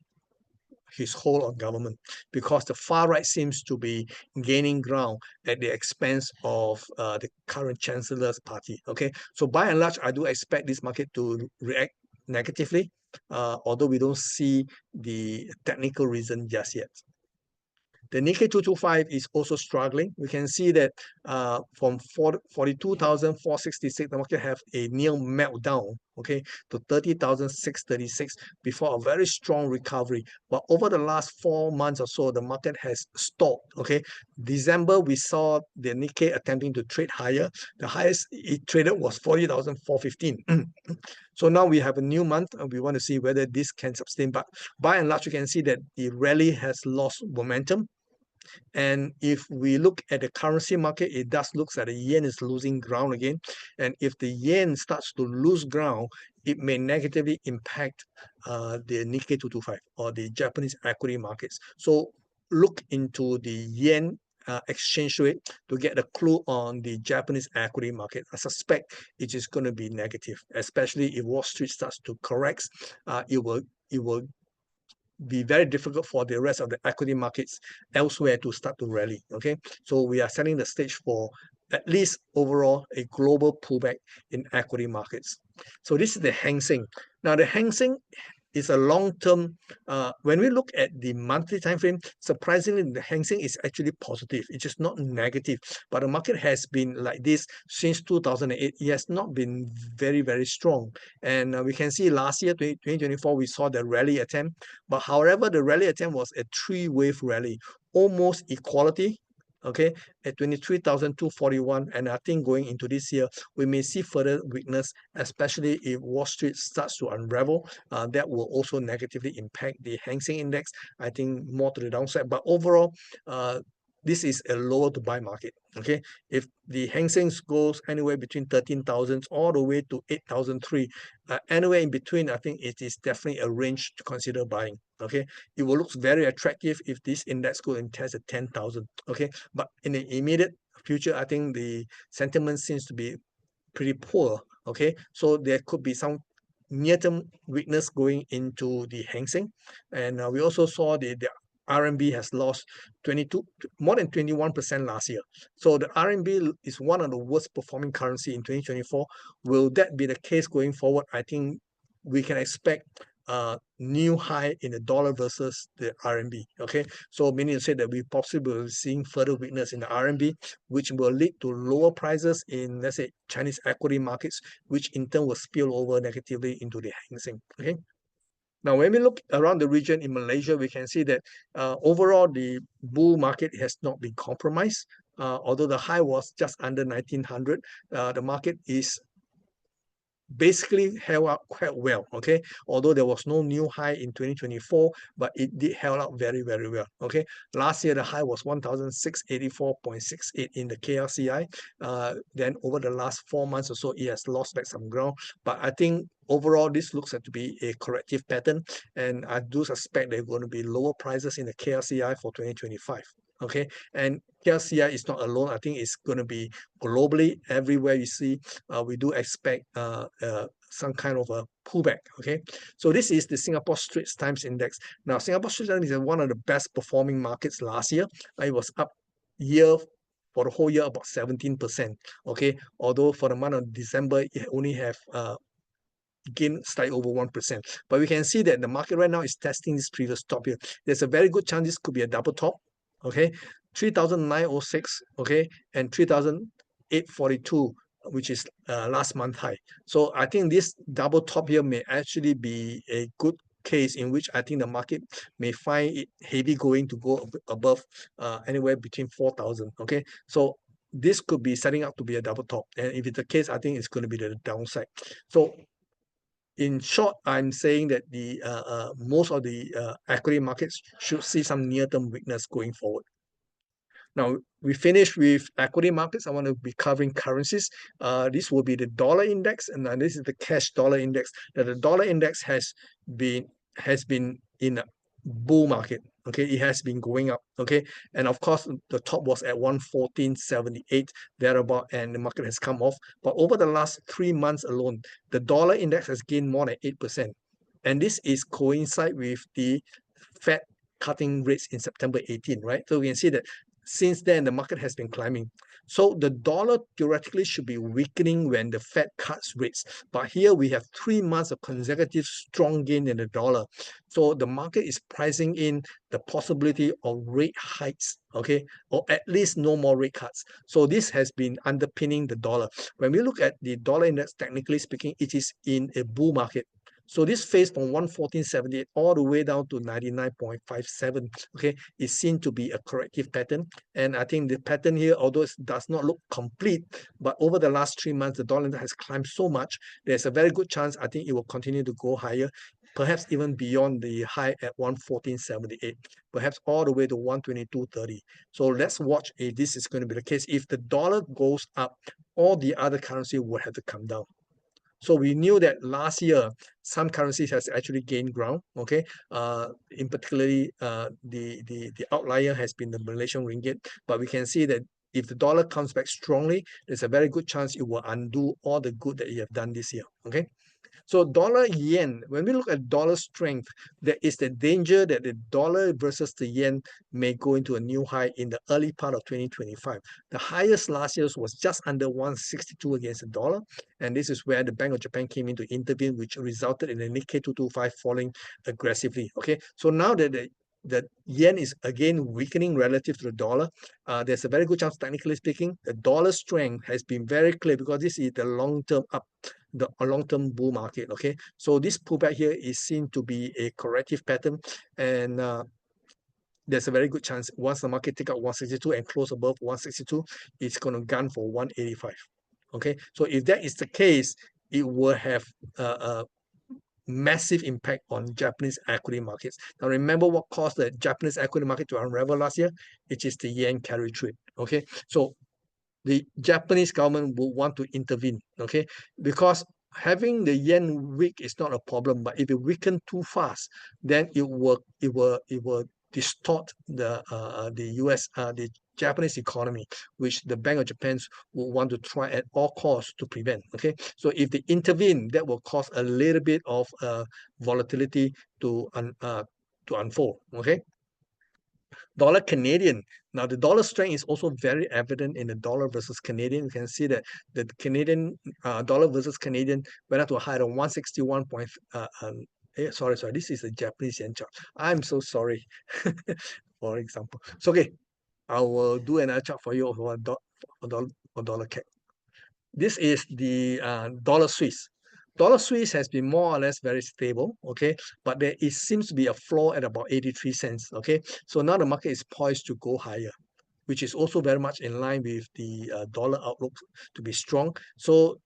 his hold on government, because the far right seems to be gaining ground at the expense of the current chancellor's party. Okay, so by and large, I do expect this market to react negatively, although we don't see the technical reason just yet. The Nikkei 225 is also struggling. We can see that from 42,466, the market have a near meltdown, okay, to 30,636 before a very strong recovery. But over the last 4 months or so, the market has stalled, okay. December, we saw the Nikkei attempting to trade higher. The highest it traded was 40,415. So now we have a new month, and we want to see whether this can sustain. But by and large, you can see that the rally has lost momentum. And if we look at the currency market, it does look like the yen is losing ground again. And if the yen starts to lose ground, it may negatively impact the Nikkei 225 or the Japanese equity markets. So look into the yen exchange rate to get a clue on the Japanese equity market. I suspect it is going to be negative, especially if Wall Street starts to correct. It will be very difficult for the rest of the equity markets elsewhere to start to rally. Okay, so we are setting the stage for at least overall a global pullback in equity markets. So this is the Hang Seng. Now the Hang Seng is a long-term. When we look at the monthly time frame, surprisingly, the Hang Seng is actually positive. It's just not negative. But the market has been like this since 2008. It has not been very, very strong. And we can see last year, 2024, we saw the rally attempt. But however, the rally attempt was a three-wave rally, almost equality. Okay, at 23,241, and I think going into this year, we may see further weakness, especially if Wall Street starts to unravel. That will also negatively impact the Hang Seng Index, I think more to the downside. But overall, this is a lower to buy market. Okay, if the Hang Seng goes anywhere between 13,000 all the way to 8,003, anywhere in between, I think it is definitely a range to consider buying. Okay, it will look very attractive if this index goes and tests at 10,000. Okay, but in the immediate future, I think the sentiment seems to be pretty poor. Okay, so there could be some near-term weakness going into the Hang Seng, and we also saw the RMB has lost more than 21% last year. So the RMB is one of the worst performing currency in 2024. Will that be the case going forward? I think we can expect new high in the dollar versus the RMB. Okay, so meaning to say that we possibly will seeing further weakness in the RMB, which will lead to lower prices in, let's say, Chinese equity markets, which in turn will spill over negatively into the Hang Seng. Okay. Now, when we look around the region in Malaysia, we can see that overall the bull market has not been compromised. Although the high was just under 1900, the market is basically held up quite well. Okay, although there was no new high in 2024, but it did held up very, very well. Okay, last year the high was 1684.68 in the KLCI. Then over the last 4 months or so, it has lost back some ground, but I think overall this looks like to be a corrective pattern, and I do suspect there are going to be lower prices in the KLCI for 2025. Okay, and KLCI is not alone. I think it's going to be globally everywhere you see. We do expect some kind of a pullback. Okay, so this is the Singapore Straits Times Index. Now, Singapore Straits Times is one of the best performing markets last year. It was up for the whole year about 17%. Okay, although for the month of December it only have gain slightly over 1%. But we can see that the market right now is testing this previous top here. There's a very good chance this could be a double top. Okay, 3,906, okay, and 3,842, which is last month high. So I think this double top here may actually be a good case in which I think the market may find it heavy going to go above anywhere between 4,000. Okay, so this could be setting up to be a double top, and if it's the case, I think it's going to be the downside. So in short, I'm saying that the most of the equity markets should see some near-term weakness going forward. Now, we finished with equity markets. I want to be covering currencies. This will be the dollar index, and this is the cash dollar index. Now, the dollar index has been in a bull market. Okay, it has been going up. Okay, and of course, the top was at 114.78 thereabout, and the market has come off. But over the last 3 months alone, the dollar index has gained more than 8%, and this is coincide with the Fed cutting rates in September 18, right? So we can see that since then, the market has been climbing. So the dollar theoretically should be weakening when the Fed cuts rates. But here we have 3 months of consecutive strong gain in the dollar. So the market is pricing in the possibility of rate hikes, okay, or at least no more rate cuts. So this has been underpinning the dollar. When we look at the dollar index, technically speaking, it is in a bull market. So this phase from 114.78 all the way down to 99.57, okay, is seen to be a corrective pattern. And I think the pattern here, although it does not look complete, but over the last 3 months, the dollar index has climbed so much, there's a very good chance I think it will continue to go higher, perhaps even beyond the high at 114.78, perhaps all the way to 122.30. So let's watch if this is going to be the case. If the dollar goes up, all the other currency will have to come down. So we knew that last year, some currencies has actually gained ground, okay? In particularly, the outlier has been the Malaysian ringgit, but we can see that if the dollar comes back strongly, there's a very good chance it will undo all the good that you have done this year, okay? So dollar yen, when we look at dollar strength, there is the danger that the dollar versus the yen may go into a new high in the early part of 2025. The highest last year was just under 162 against the dollar. And this is where the Bank of Japan came in to intervene, which resulted in the Nikkei 225 falling aggressively. Okay, so now that the yen is again weakening relative to the dollar, there's a very good chance, technically speaking, the dollar strength has been very clear because this is the long-term up, the long-term bull market. Okay, so this pullback here is seen to be a corrective pattern, and there's a very good chance once the market take out 162 and close above 162, it's going to gun for 185. Okay, so if that is the case, it will have a massive impact on Japanese equity markets. Now remember what caused the Japanese equity market to unravel last year? It is the yen carry trade. Okay, so the Japanese government will want to intervene, okay, because having the yen weak is not a problem, but if it weaken too fast, then it will distort the Japanese economy, which the Bank of Japan will want to try at all costs to prevent. Okay, so if they intervene, that will cause a little bit of volatility to unfold. Okay. Dollar Canadian. Now, the dollar strength is also very evident in the dollar versus Canadian. You can see that the Canadian dollar versus Canadian went up to a high of 161.8 Sorry, this is a Japanese yen chart. I'm so sorry. For example, so okay, I will do another chart for you for dollar CAD. This is the dollar Swiss. Dollar Swiss has been more or less very stable, okay, but there seems to be a floor at about 83 cents, okay. So now the market is poised to go higher, which is also very much in line with the dollar outlook to be strong. So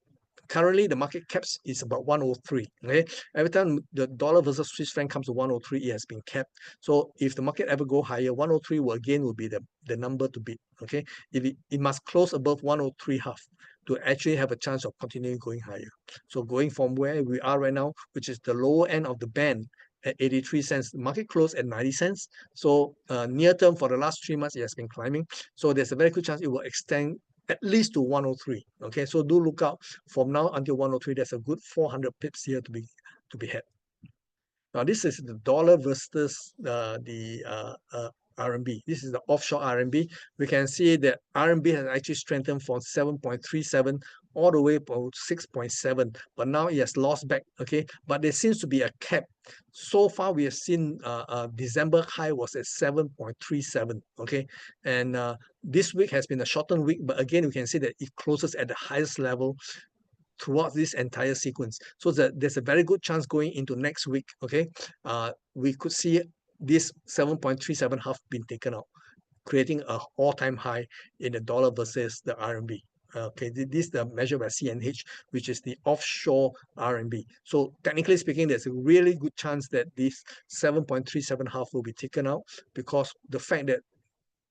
currently the market caps is about 103. Okay, every time the dollar versus Swiss franc comes to 103, it has been capped. So if the market ever go higher, 103 will be the number to beat. Okay, if it must close above 103 half to actually have a chance of continuing going higher. So going from where we are right now, which is the lower end of the band at 83 cents, the market closed at 90 cents. So near term for the last 3 months, it has been climbing. So there's a very good chance it will extend at least to 103. Okay, so do look out from now until 103. There's a good 400 pips here to be had. Now this is the dollar versus the RMB. This is the offshore RMB. We can see that RMB has actually strengthened from 7.37 all the way to 6.7, but now it has lost back. Okay, but there seems to be a cap. So far, we have seen December high was at 7.37. Okay, and this week has been a shortened week, but again, we can see that it closes at the highest level throughout this entire sequence. So there's a very good chance going into next week, okay, we could see this 7.37 half been taken out, creating a all-time high in the dollar versus the RMB. Okay, this is the measure by CNH, which is the offshore RMB. So technically speaking, there's a really good chance that this 7.37 half will be taken out, because the fact that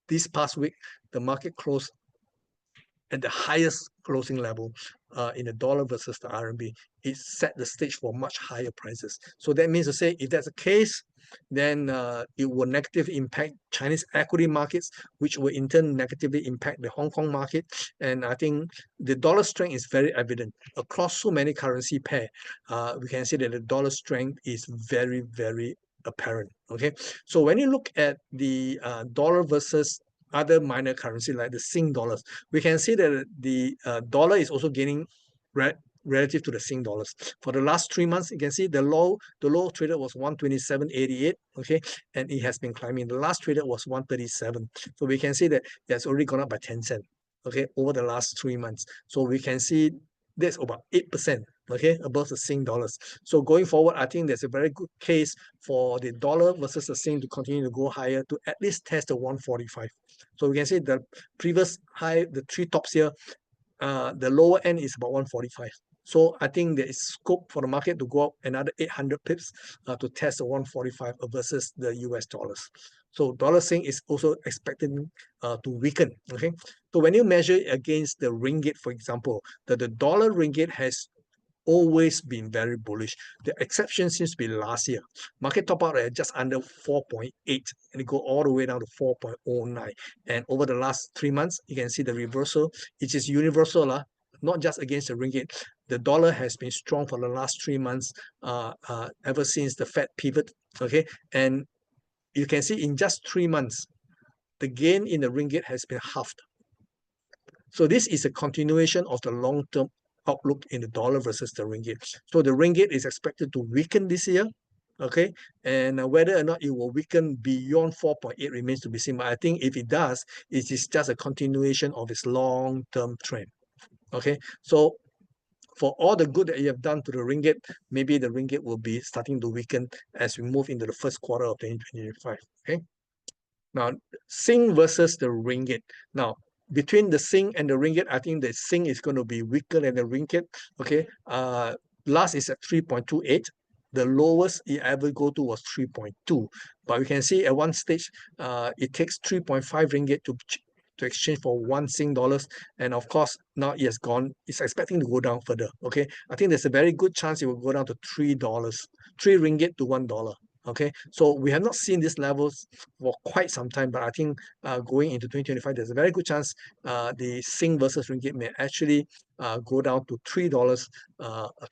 this past week the market closed at the highest closing level in the dollar versus the RMB, it set the stage for much higher prices. So that means to say, if that's the case, then it will negatively impact Chinese equity markets, which will in turn negatively impact the Hong Kong market. And I think the dollar strength is very evident across so many currency pair. We can see that the dollar strength is very, very apparent. Okay, so when you look at the dollar versus other minor currency like the Sing dollars, we can see that the dollar is also gaining relative to the Sing dollars. For the last 3 months, you can see the low traded was 127.88, okay, and it has been climbing. The last traded was 137. So we can see that it has already gone up by 10 cents, okay, over the last 3 months. So we can see that's about 8%, okay, above the Sing dollars. So going forward, I think there's a very good case for the dollar versus the Sing to continue to go higher to at least test the 145. So we can see the previous high, the three tops here, the lower end is about 145. So I think there is scope for the market to go up another 800 pips to test the 145 versus the US dollars. So dollar Sing is also expected to weaken. Okay, so when you measure it against the ringgit, for example, the dollar ringgit has always been very bullish. The exception seems to be last year. Market top out at just under 4.8 and it go all the way down to 4.09. And over the last 3 months, you can see the reversal. It is universal, not just against the ringgit. The dollar has been strong for the last 3 months, ever since the Fed pivot. Okay, and you can see in just 3 months, the gain in the ringgit has been halved. So this is a continuation of the long-term outlook in the dollar versus the ringgit. So the ringgit is expected to weaken this year, okay, and whether or not it will weaken beyond 4.8 remains to be seen. But I think if it does, it is just a continuation of its long-term trend. Okay, so for all the good that you have done to the ringgit, maybe the ringgit will be starting to weaken as we move into the first quarter of 2025. Okay, now Sing versus the ringgit. Now between the Sing and the ringgit, I think the Sing is going to be weaker than the ringgit. Okay, last is at 3.28. The lowest it ever go to was 3.2. But we can see at one stage, it takes 3.5 ringgit to exchange for 1 Sing dollars. And of course, now it has gone, it's expecting to go down further. Okay, I think there's a very good chance it will go down to $3, 3 ringgit to $1. Okay, so we have not seen these levels for quite some time, but I think going into 2025, there's a very good chance the Sing versus ringgit may actually go down to $3,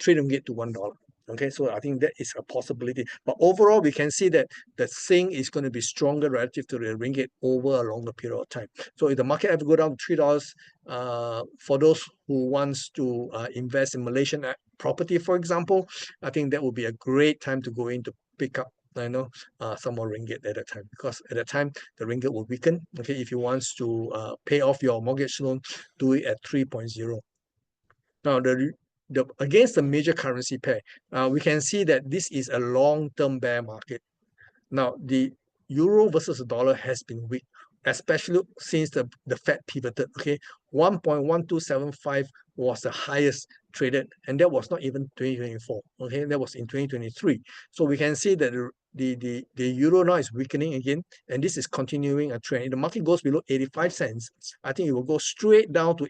3 ringgit to $1. Okay, so I think that is a possibility. But overall, we can see that the Sing is going to be stronger relative to the ringgit over a longer period of time. So if the market ever go down to $3, for those who wants to invest in Malaysian property, for example, I think that would be a great time to go in to pick up some more ringgit at that time, because at that time the ringgit will weaken. Okay, if you want to pay off your mortgage loan, do it at 3.0. Now, the against the major currency pair, we can see that this is a long-term bear market. Now, the euro versus the dollar has been weak, especially since the Fed pivoted. Okay, 1.1275 was the highest traded, and that was not even 2024. Okay, that was in 2023. So we can see that the euro now is weakening again, and this is continuing a trend. If the market goes below 85 cents, I think it will go straight down to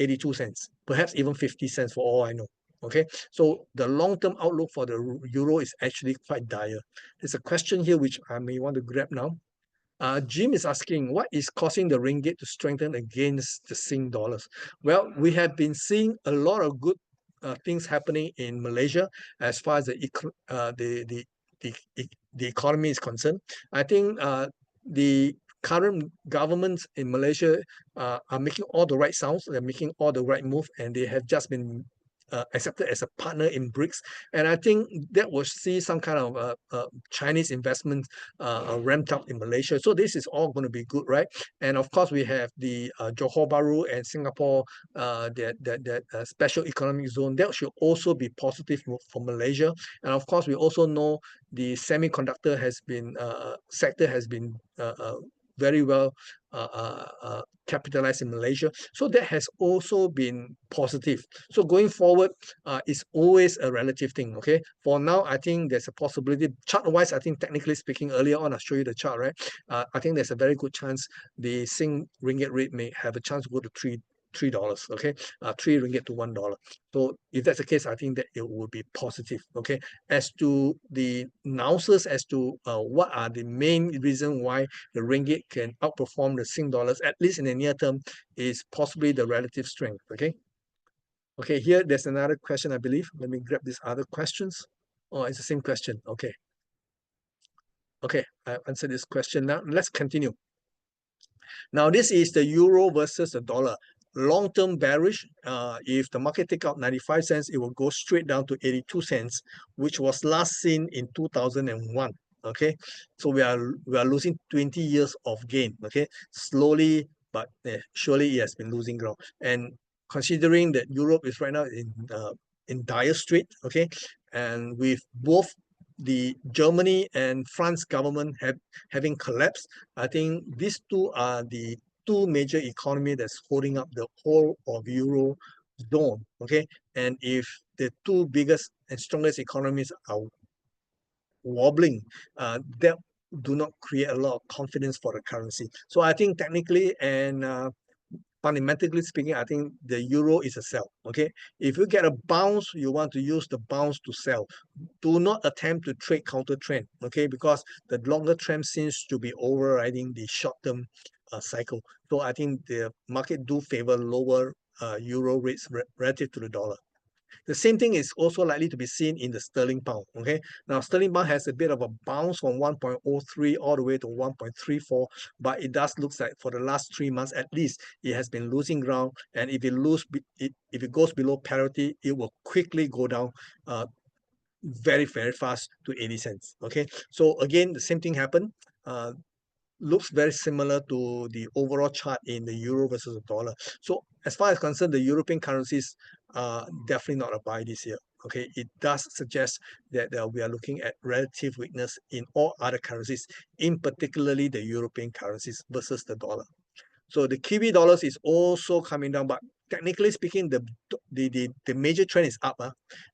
82 cents, perhaps even 50 cents for all I know. Okay, so the long-term outlook for the euro is actually quite dire. There's a question here which I may want to grab now. Jim is asking, what is causing the ringgit to strengthen against the Sing dollars? Well, we have been seeing a lot of good things happening in Malaysia as far as the economy is concerned. I think the current governments in Malaysia are making all the right sounds, they're making all the right moves, and they have just been accepted as a partner in BRICS. And I think that will see some kind of Chinese investment ramped up in Malaysia. So this is all going to be good, right? And of course, we have the Johor Bahru and Singapore, that special economic zone. That should also be positive for Malaysia. And of course, we also know the semiconductor sector has been very well capitalized in Malaysia. So that has also been positive. So going forward, it's always a relative thing. Okay. For now, I think there's a possibility. Chart-wise, I think technically speaking, earlier on, I'll show you the chart, right? I think there's a very good chance the Sing ringgit rate may have a chance to go to $3. Okay, 3 ringgit to $1. So if that's the case, I think that it will be positive. Okay, as to the nuances as to what are the main reason why the ringgit can outperform the Sing dollars, at least in the near term, is possibly the relative strength. Okay. Okay, here there's another question, I believe. Let me grab these other questions. Oh, it's the same question. Okay. Okay, I answered this question now. Let's continue. Now, this is the euro versus the dollar. Long-term bearish. If the market take out 95 cents, it will go straight down to 82 cents, which was last seen in 2001. Okay, so we are losing 20 years of gain. Okay, slowly but surely it has been losing ground. And considering that Europe is right now in dire strait, okay, and with both the Germany and France government having collapsed, I think these two are the two major economy that's holding up the whole of Euro zone. Okay, and if the two biggest and strongest economies are wobbling, that do not create a lot of confidence for the currency. So I think technically and fundamentally speaking, I think the euro is a sell. Okay, if you get a bounce, you want to use the bounce to sell. Do not attempt to trade counter trend. Okay, because the longer trend seems to be overriding the short-term cycle. So I think the market do favor lower euro rates relative to the dollar. The same thing is also likely to be seen in the sterling pound. Okay, now sterling pound has a bit of a bounce from 1.03 all the way to 1.34, but it does look like for the last 3 months at least it has been losing ground. And if it goes below parity, it will quickly go down very fast to 80 cents. Okay, so again the same thing happened. Looks very similar to the overall chart in the euro versus the dollar. So as far as concerned, the European currencies are definitely not a buy this year. Okay, it does suggest that we are looking at relative weakness in all other currencies, in particularly the European currencies versus the dollar. So the Kiwi dollars is also coming down, but technically speaking, the major trend is up.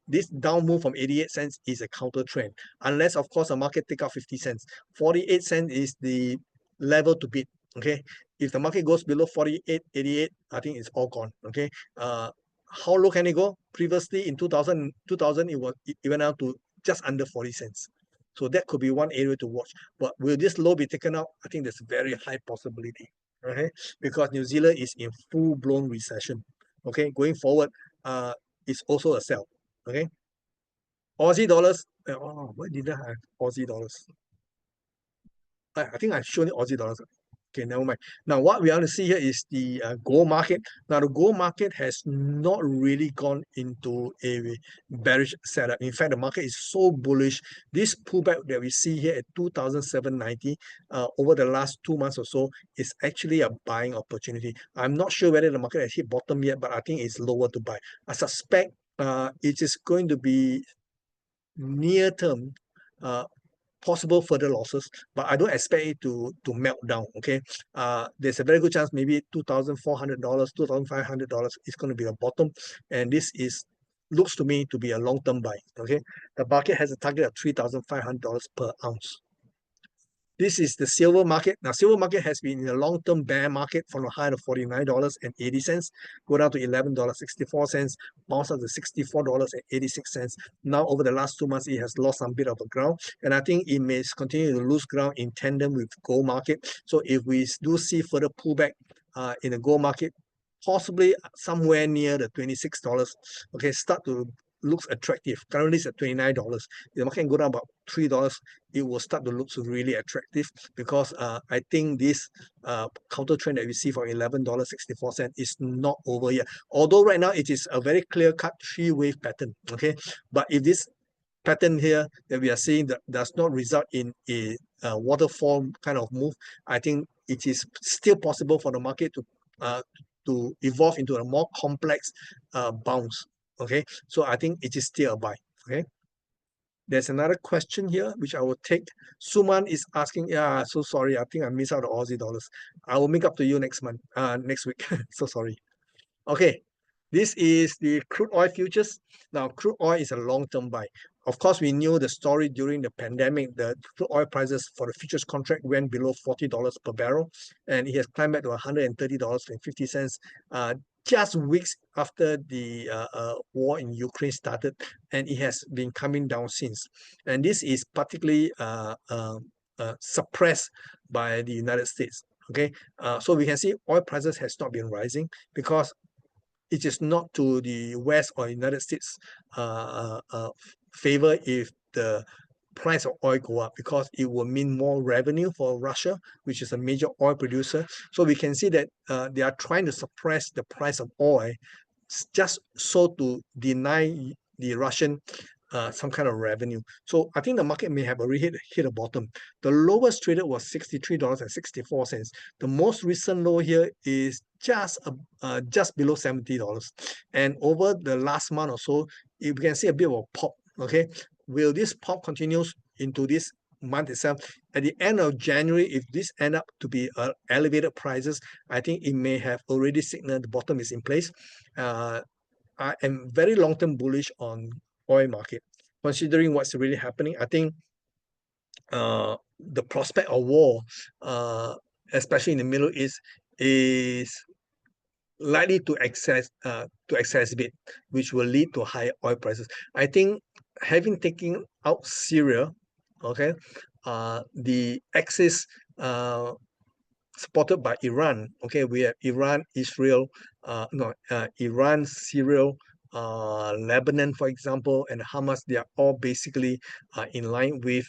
This down move from 88 cents is a counter trend, unless of course the market take out 50 cents. 48 cents is the level to beat. Okay, if the market goes below 48.88, I think it's all gone. Okay, how low can it go? Previously in 2000 it went down to just under 40 cents. So that could be one area to watch. But will this low be taken out? I think there's a very high possibility. Okay, because New Zealand is in full-blown recession. Okay, going forward, it's also a sell. Okay. Aussie dollars. Oh, what did I have? Aussie dollars. I think I've shown you Aussie dollars. Okay, never mind. Now, what we want to see here is the gold market. Now, the gold market has not really gone into a bearish setup. In fact, the market is so bullish. This pullback that we see here at 2,790 over the last 2 months or so is actually a buying opportunity. I'm not sure whether the market has hit bottom yet, but I think it's lower to buy. I suspect it is going to be near term uh, possible further losses, but I don't expect it to melt down. Okay, there's a very good chance maybe $2,400, $2,500 is going to be a bottom, and this is looks to me to be a long-term buy. Okay, the market has a target of $3,500 per ounce. This is the silver market. Now, silver market has been in a long-term bear market from a high of $49.80, go down to $11.64, bounce up to $64.86. Now, over the last 2 months, it has lost some bit of a ground, and I think it may continue to lose ground in tandem with gold market. So, if we do see further pullback in the gold market, possibly somewhere near the $26, okay, start to looks attractive. Currently, it's at $29. If the market can go down about $3, it will start to look really attractive because I think this counter trend that we see for $11.64 is not over yet. Although right now it is a very clear-cut three-wave pattern. Okay, but if this pattern here that we are seeing that does not result in a waterfall kind of move, I think it is still possible for the market to evolve into a more complex bounce. Okay, so I think it is still a buy. Okay, there's another question here which I will take. Suman is asking, yeah, so sorry, I think I missed out the Aussie dollars. I will make up to you next month, next week. So sorry. Okay, this is the crude oil futures. Now, crude oil is a long-term buy. Of course, we knew the story during the pandemic. The crude oil prices for the futures contract went below $40 per barrel, and it has climbed back to $130.50 just weeks after the war in Ukraine started, and it has been coming down since. And this is particularly suppressed by the United States. Okay, so we can see oil prices has not been rising because it is not to the West or United States favor if the price of oil go up, because it will mean more revenue for Russia, which is a major oil producer. So we can see that they are trying to suppress the price of oil just so to deny the Russian some kind of revenue. So I think the market may have already hit a bottom. The lowest traded was $63.64. The most recent low here is just below $70. And over the last month or so, you can see a bit of a pop. Okay, will this pop continues into this month itself? At the end of January, if this end up to be elevated prices, I think it may have already signaled the bottom is in place. I am very long-term bullish on oil market, considering what's really happening. I think the prospect of war, especially in the Middle East, is likely to exacerbate, which will lead to higher oil prices. I think having taken out Syria, okay, the axis supported by Iran. Okay, we have Iran, Israel, Iran, Syria, Lebanon, for example, and Hamas. They are all basically in line with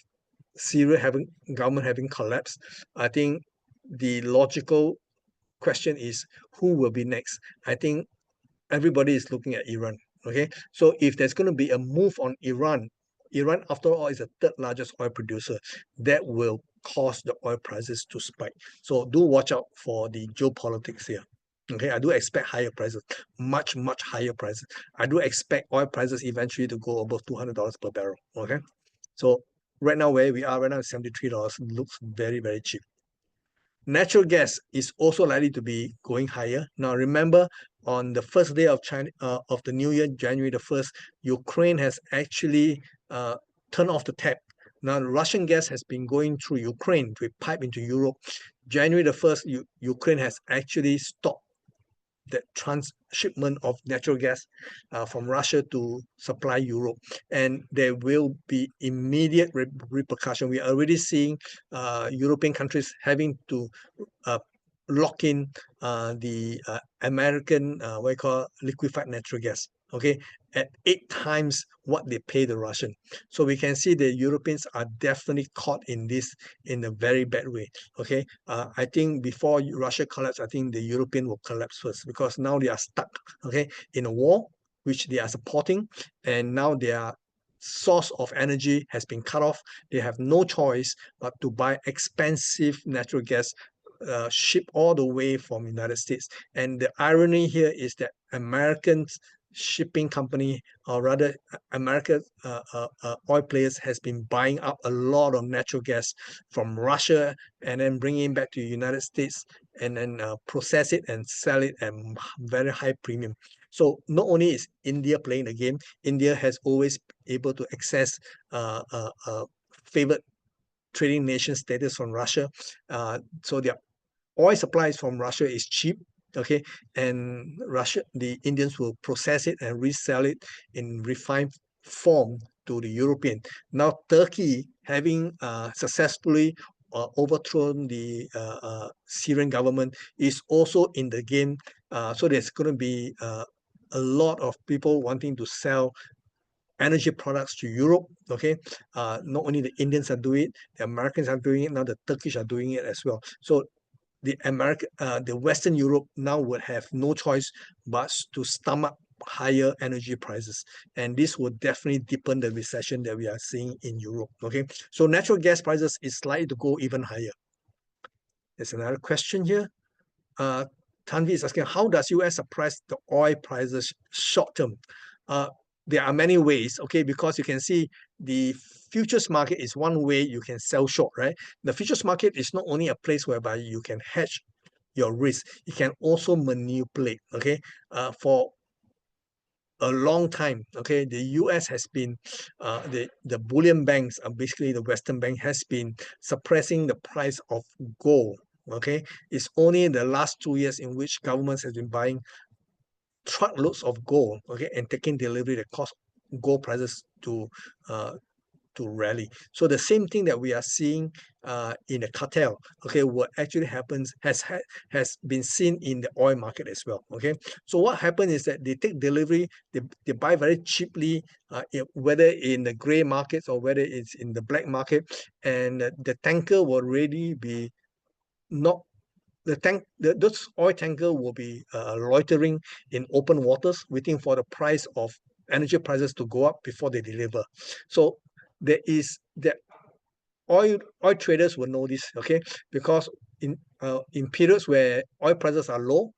Syria having government having collapsed. I think the logical question is who will be next. I think everybody is looking at Iran. Okay, so if there's going to be a move on Iran, Iran after all is the third largest oil producer, that will cause the oil prices to spike. So do watch out for the geopolitics here. Okay, I do expect higher prices, much higher prices. I do expect oil prices eventually to go above $200 per barrel. Okay, so right now where we are right now is $73, looks very cheap. Natural gas is also likely to be going higher. Now, remember, on the first day of China of the new year, January the 1st, Ukraine has actually turned off the tap. Now, Russian gas has been going through Ukraine to pipe into Europe. January the 1st, Ukraine has actually stopped the transshipment of natural gas from Russia to supply Europe, and there will be immediate repercussion. We are already seeing European countries having to lock in the American what you call liquefied natural gas. Okay, at 8 times what they pay the Russian. So we can see the Europeans are definitely caught in this in a very bad way. Okay, I think before Russia collapse, I think the European will collapse first, because now they are stuck, okay, in a war which they are supporting, and now their source of energy has been cut off. They have no choice but to buy expensive natural gas, shipped all the way from United States. And the irony here is that American shipping company, or rather American oil players, has been buying up a lot of natural gas from Russia and then bringing it back to the United States, and then process it and sell it at very high premium. So not only is India playing the game, India has always able to access favored trading nation status from Russia. So their oil supplies from Russia is cheap, okay, and the Indians will process it and resell it in refined form to the European. Now, Turkey, having successfully overthrown the Syrian government, is also in the game. So there's going to be a lot of people wanting to sell energy products to Europe. Okay, not only the Indians are doing it, the Americans are doing it now. The Turkish are doing it as well. So the Western Europe now would have no choice but to stomach higher energy prices, and this will definitely deepen the recession that we are seeing in Europe. Okay, so natural gas prices is likely to go even higher. There's another question here. Uh, Tanvi is asking, how does US suppress the oil prices short term? Uh, there are many ways, okay, because you can see the futures market is one way you can sell short, right? The futures market is not only a place whereby you can hedge your risk, you can also manipulate, okay? For a long time, okay, the US has been, the bullion banks, basically the Western bank, has been suppressing the price of gold, okay? It's only the last 2 years in which governments has been buying truckloads of gold, okay, and taking delivery that cause gold prices uh, to rally. So the same thing that we are seeing in the cartel, okay, what actually happens has been seen in the oil market as well. Okay, so what happens is that they take delivery, they buy very cheaply, whether in the gray markets or whether it's in the black market, and the tanker will really be not those oil tanker will be loitering in open waters, waiting for the price of energy prices to go up before they deliver. So there is that oil traders will know this, okay, because in periods where oil prices are low,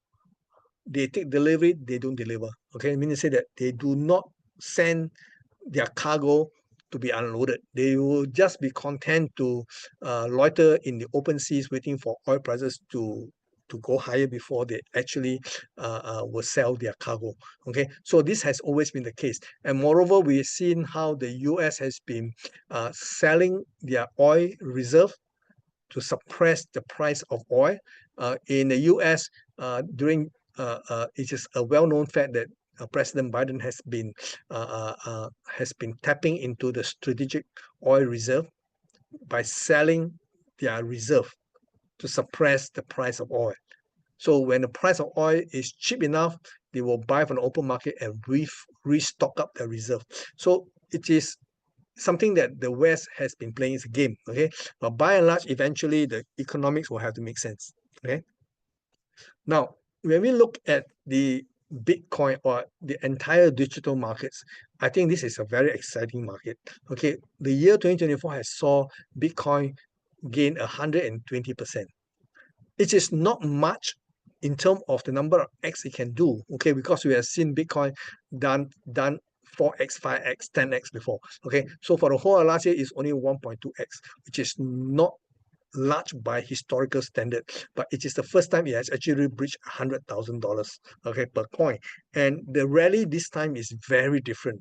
they take delivery, they don't deliver. Okay, meaning to say that they do not send their cargo to be unloaded. They will just be content to loiter in the open seas, waiting for oil prices to go higher before they actually will sell their cargo. Okay, so this has always been the case. And moreover, we've seen how the US has been selling their oil reserve to suppress the price of oil. In the US, it is a well-known fact that President Biden has been tapping into the strategic oil reserve by selling their reserve to suppress the price of oil. So when the price of oil is cheap enough, they will buy from the open market and restock up their reserve. So it is something that the West has been playing as a game, okay? But by and large, eventually the economics will have to make sense, okay? Now, when we look at the Bitcoin or the entire digital markets, I think this is a very exciting market, okay? The year 2024 has saw Bitcoin gain 120%. It is not much in terms of the number of X it can do, okay, because we have seen Bitcoin done 4x, 5x, 10x before. Okay, so for the whole of last year, it's only 1.2x, which is not large by historical standard, but it is the first time it has actually breached $100,000, okay, per coin. And the rally this time is very different.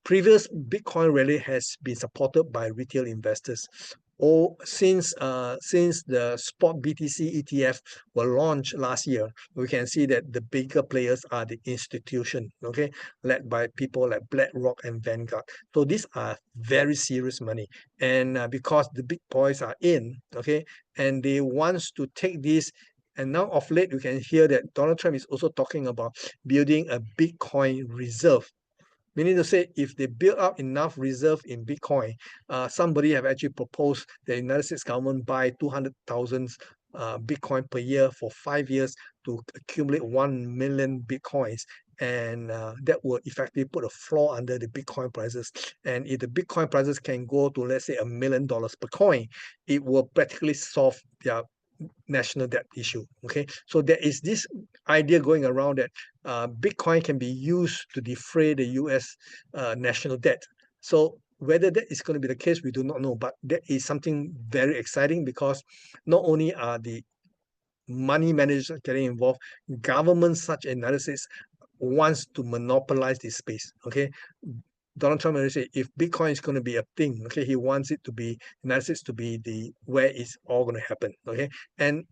Previous Bitcoin rally has been supported by retail investors. Or since the spot BTC ETF were launched last year, we can see that the bigger players are the institution, okay, led by people like BlackRock and Vanguard. So these are very serious money, and because the big boys are in, okay, and they wants to take this. And now of late, you can hear that Donald Trump is also talking about building a Bitcoin reserve. Meaning to say, if they build up enough reserve in Bitcoin, somebody have actually proposed the United States government buy 200,000 Bitcoin per year for 5 years to accumulate 1 million Bitcoins. And that will effectively put a floor under the Bitcoin prices. And if the Bitcoin prices can go to, let's say, $1 million per coin, it will practically solve their national debt issue. Okay, so there is this idea going around that Bitcoin can be used to defray the US national debt. So whether that is going to be the case, we do not know, but that is something very exciting, because not only are the money managers getting involved, governments such as the United States wants to monopolize this space. Okay, Donald Trump already said if Bitcoin is going to be a thing, okay, he wants it to be United States to be the where it's all going to happen. Okay, and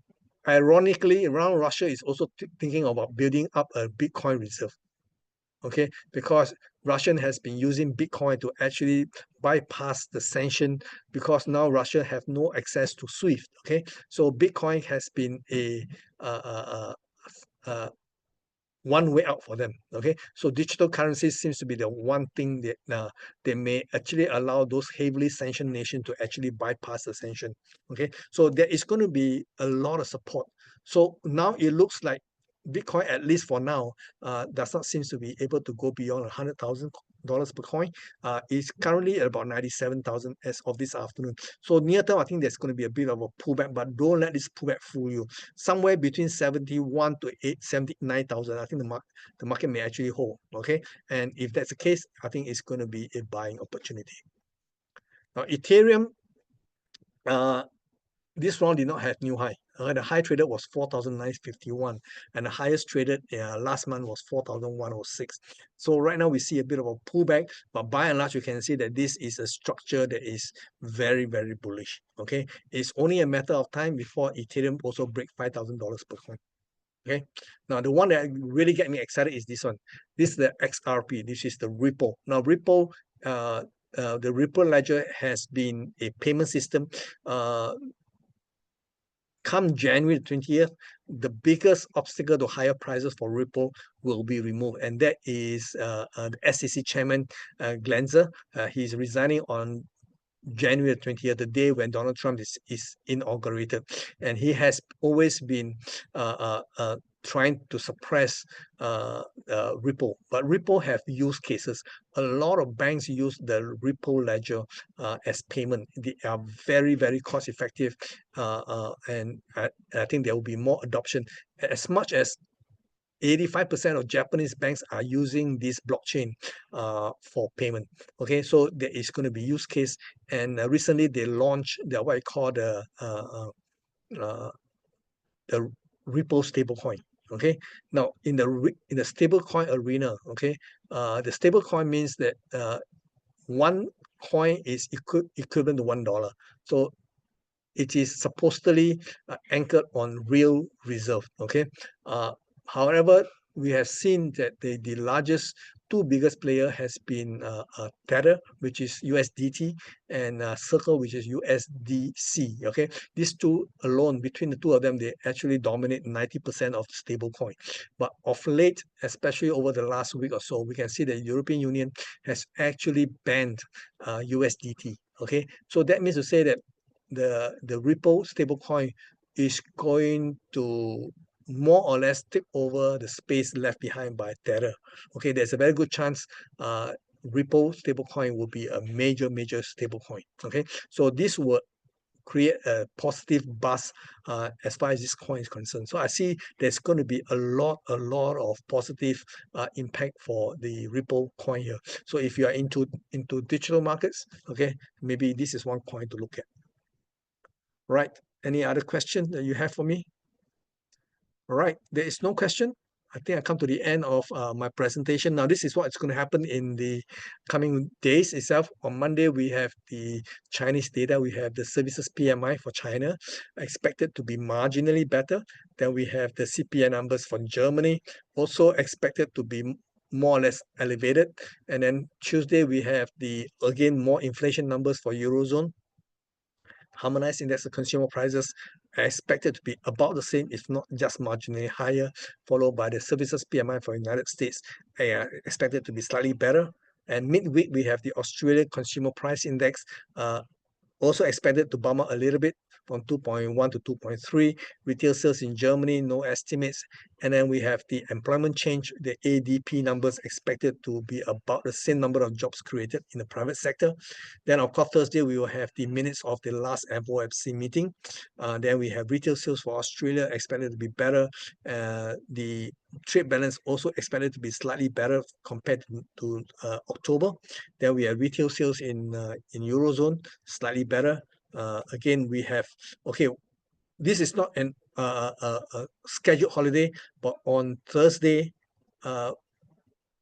ironically, around Russia is also thinking about building up a Bitcoin reserve. Okay, because Russian has been using Bitcoin to actually bypass the sanction, because now Russia have no access to SWIFT. Okay, so Bitcoin has been a one way out for them. Okay, so digital currency seems to be the one thing that they may actually allow those heavily sanctioned nations to actually bypass the sanction. Okay, so there is going to be a lot of support. So now it looks like Bitcoin, at least for now, does not seem to be able to go beyond $100,000 per coin. It's currently at about 97,000 as of this afternoon. So near term, I think there's going to be a bit of a pullback, but don't let this pullback fool you. Somewhere between 71 to 79,000, I think the market may actually hold. Okay, and if that's the case, I think it's going to be a buying opportunity. Now, Ethereum, uh, this round did not have new high. The high traded was 4,951, and the highest traded last month was 4,106. So right now we see a bit of a pullback, but by and large you can see that this is a structure that is very, very bullish. Okay, it's only a matter of time before Ethereum also break $5,000 per coin. Okay, now the one that really get me excited is this one. This is the XRP. This is the Ripple. Now Ripple, the Ripple ledger has been a payment system. Come January 20th, the biggest obstacle to higher prices for Ripple will be removed, and that is the SEC chairman, Glanzer. He's resigning on January 20th, the day when Donald Trump is inaugurated. And he has always been trying to suppress Ripple. But Ripple have use cases. A lot of banks use the Ripple ledger as payment. They are very, very cost effective. And I think there will be more adoption. As much as 85% of Japanese banks are using this blockchain for payment. Okay, so there is going to be use case, and recently they launched the what I call the Ripple stablecoin. Okay, now in the stablecoin arena, okay, the stablecoin means that one coin is equivalent to $1. So it is supposedly anchored on real reserve. Okay, however, we have seen that the largest two biggest player has been Tether, which is USDT, and Circle, which is USDC. Okay, these two alone, between the two of them, they actually dominate 90% of the stable coin. But of late, especially over the last week or so, we can see that the European Union has actually banned USDT. Okay, so that means to say that the Ripple stablecoin is going to more or less take over the space left behind by Tether. Okay, there's a very good chance Ripple stablecoin will be a major stablecoin. Okay, so this will create a positive buzz as far as this coin is concerned. So I see there's going to be a lot of positive impact for the Ripple coin here. So if you are into digital markets, okay, maybe this is one coin to look at. Right. Any other question that you have for me? All right. There is no question. I think I come to the end of my presentation. Now, this is what's going to happen in the coming days itself. On Monday, we have the Chinese data. We have the services PMI for China, expected to be marginally better. Then we have the CPI numbers for Germany, also expected to be more or less elevated. And then Tuesday, we have again, more inflation numbers for Eurozone. Harmonized index of consumer prices are expected to be about the same, if not just marginally higher, followed by the services PMI for United States, expected to be slightly better. And midweek, we have the Australian Consumer Price Index, also expected to bump up a little bit from 2.1 to 2.3. Retail sales in Germany, no estimates. And then we have the employment change, the ADP numbers expected to be about the same number of jobs created in the private sector. Then, of course, Thursday, we will have the minutes of the last FOMC meeting. Then we have retail sales for Australia expected to be better. The trade balance also expected to be slightly better compared to October. Then we have retail sales in Eurozone, slightly better. Again, we have, okay, this is not a scheduled holiday, but on Thursday,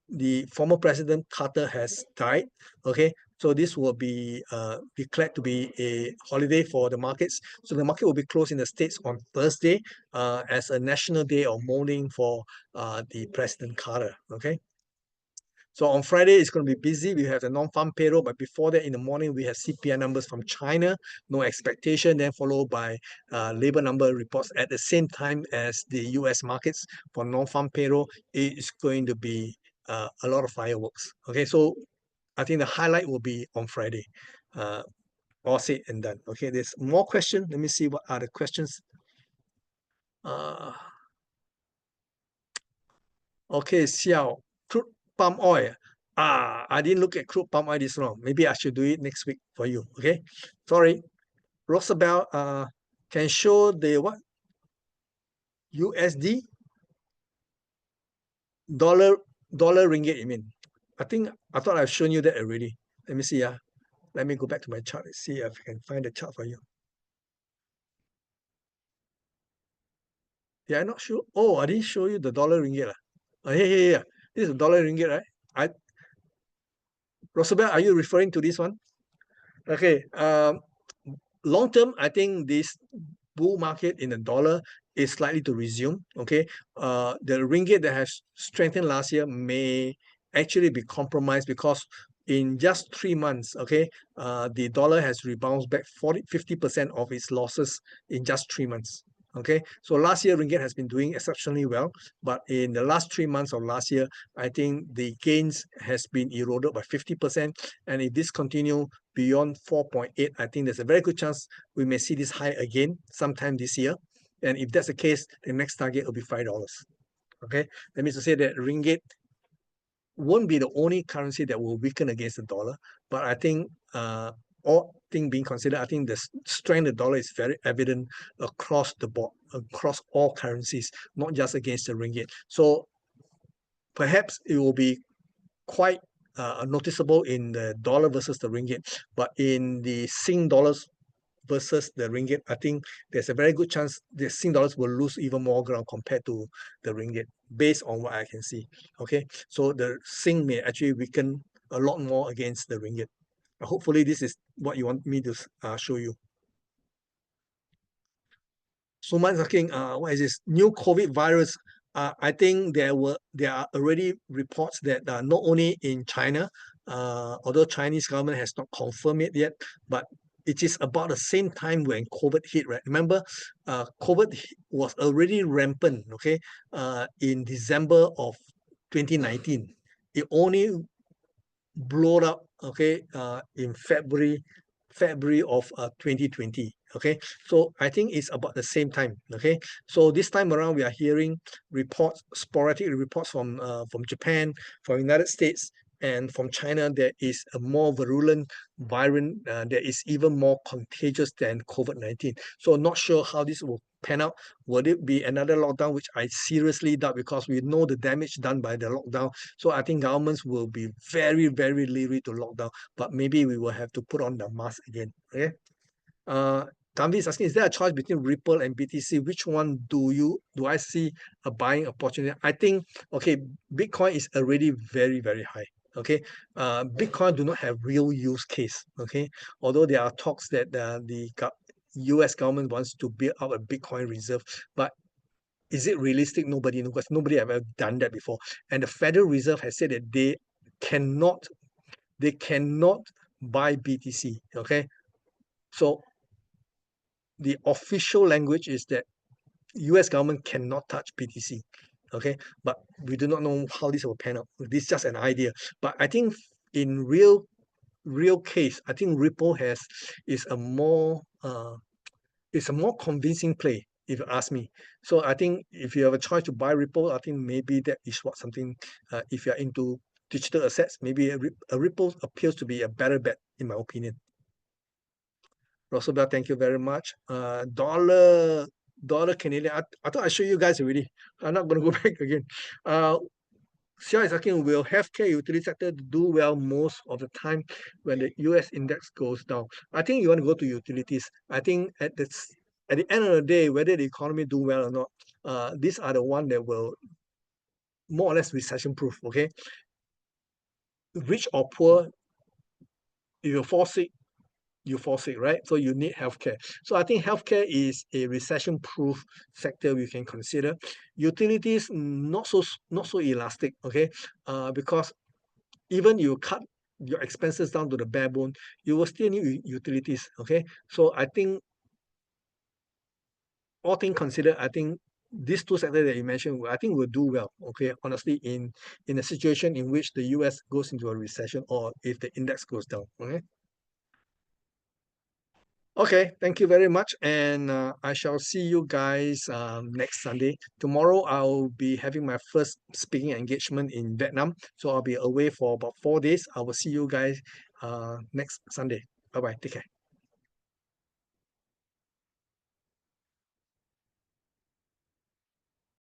the former president Carter has died. Okay, so this will be declared to be a holiday for the markets. So the market will be closed in the States on Thursday as a national day of mourning for the President Carter. Okay. So on Friday, it's going to be busy. We have the non-farm payroll, but before that, in the morning, we have CPI numbers from China, no expectation, then followed by labor number reports at the same time as the US markets for non-farm payroll. It's going to be a lot of fireworks. Okay, so I think the highlight will be on Friday. All said and done. Okay, there's more questions. Let me see what are the questions. Okay, Xiao, crude palm oil. I didn't look at crude palm oil this long. Maybe I should do it next week for you. Okay, sorry. Rosabel, can show the what? USD dollar ringgit. You mean? I thought I've shown you that already. Let me see. Let me go back to my chart and see if I can find the chart for you. Yeah, I'm not sure. Oh, I didn't show you the dollar ringgit. Yeah. This is dollar ringgit, right? Rosabel, are you referring to this one? Okay. Long term, I think this bull market in the dollar is likely to resume. Okay. The ringgit that has strengthened last year may actually be compromised because in just 3 months, okay, the dollar has rebounded back 50% of its losses in just 3 months. Okay, so last year ringgit has been doing exceptionally well, but in the last 3 months of last year, I think the gains has been eroded by 50%. And if this continue beyond 4.8, I think there's a very good chance we may see this high again sometime this year. And if that's the case, the next target will be $5. Okay, that means to say that ringgit won't be the only currency that will weaken against the dollar, but I think all things being considered, I think the strength of the dollar is very evident across the board, across all currencies, not just against the ringgit. So perhaps it will be quite noticeable in the dollar versus the ringgit, but in the Sing dollars versus the ringgit, I think there's a very good chance the Sing dollars will lose even more ground compared to the ringgit, based on what I can see. Okay, so the Sing may actually weaken a lot more against the ringgit. Hopefully, this is what you want me to show you. Suman asking, what is this new COVID virus? I think there are already reports that not only in China, although Chinese government has not confirmed it yet, but it is about the same time when COVID hit, right? Remember, COVID was already rampant, okay, in December of 2019. It only blew up, okay, in February of 2020. Okay, so I think it's about the same time. Okay, so this time around we are hearing reports, sporadic reports from Japan, from United States, and from China. There is a more virulent variant that is even more contagious than COVID-19. So not sure how this will pan out. Would it be another lockdown, which I seriously doubt, because we know the damage done by the lockdown. So I think governments will be very, very leery to lock down, but maybe we will have to put on the mask again. Okay. Tanvi is asking, is there a choice between Ripple and BTC? Which one do I see a buying opportunity? I think, okay, Bitcoin is already very, very high. Okay, Bitcoin do not have real use case. Okay, although there are talks that the US government wants to build up a Bitcoin reserve, but is it realistic? Nobody knows, because nobody have ever done that before. And the Federal Reserve has said that cannot they cannot buy BTC. Okay, so the official language is that US government cannot touch BTC. Okay, but we do not know how this will pan out. This is just an idea. But I think in real case, I think Ripple is a more it's a more convincing play, if you ask me. So I think if you have a choice to buy Ripple, I think maybe that is what something, if you're into digital assets, maybe a Ripple appears to be a better bet, in my opinion. Rosabel, thank you very much. Dollar Canadian. I thought I showed you guys already. I'm not going to go back again. Xia is asking, will healthcare utility sector do well most of the time when the US index goes down? I think you want to go to utilities. I think at the end of the day, whether the economy do well or not, these are the one that will more or less recession proof. Okay, rich or poor, if you fall sick, right? So you need healthcare. So I think healthcare is a recession-proof sector we can consider. Utilities not so elastic, okay? Because even you cut your expenses down to the bare bone, you will still need utilities, okay? So I think all things considered, I think these two sectors that you mentioned, I think will do well, okay? Honestly, in a situation in which the US goes into a recession or if the index goes down, okay? Okay, thank you very much. And I shall see you guys next Sunday. Tomorrow, I'll be having my first speaking engagement in Vietnam. So I'll be away for about 4 days. I will see you guys next Sunday. Bye bye. Take care.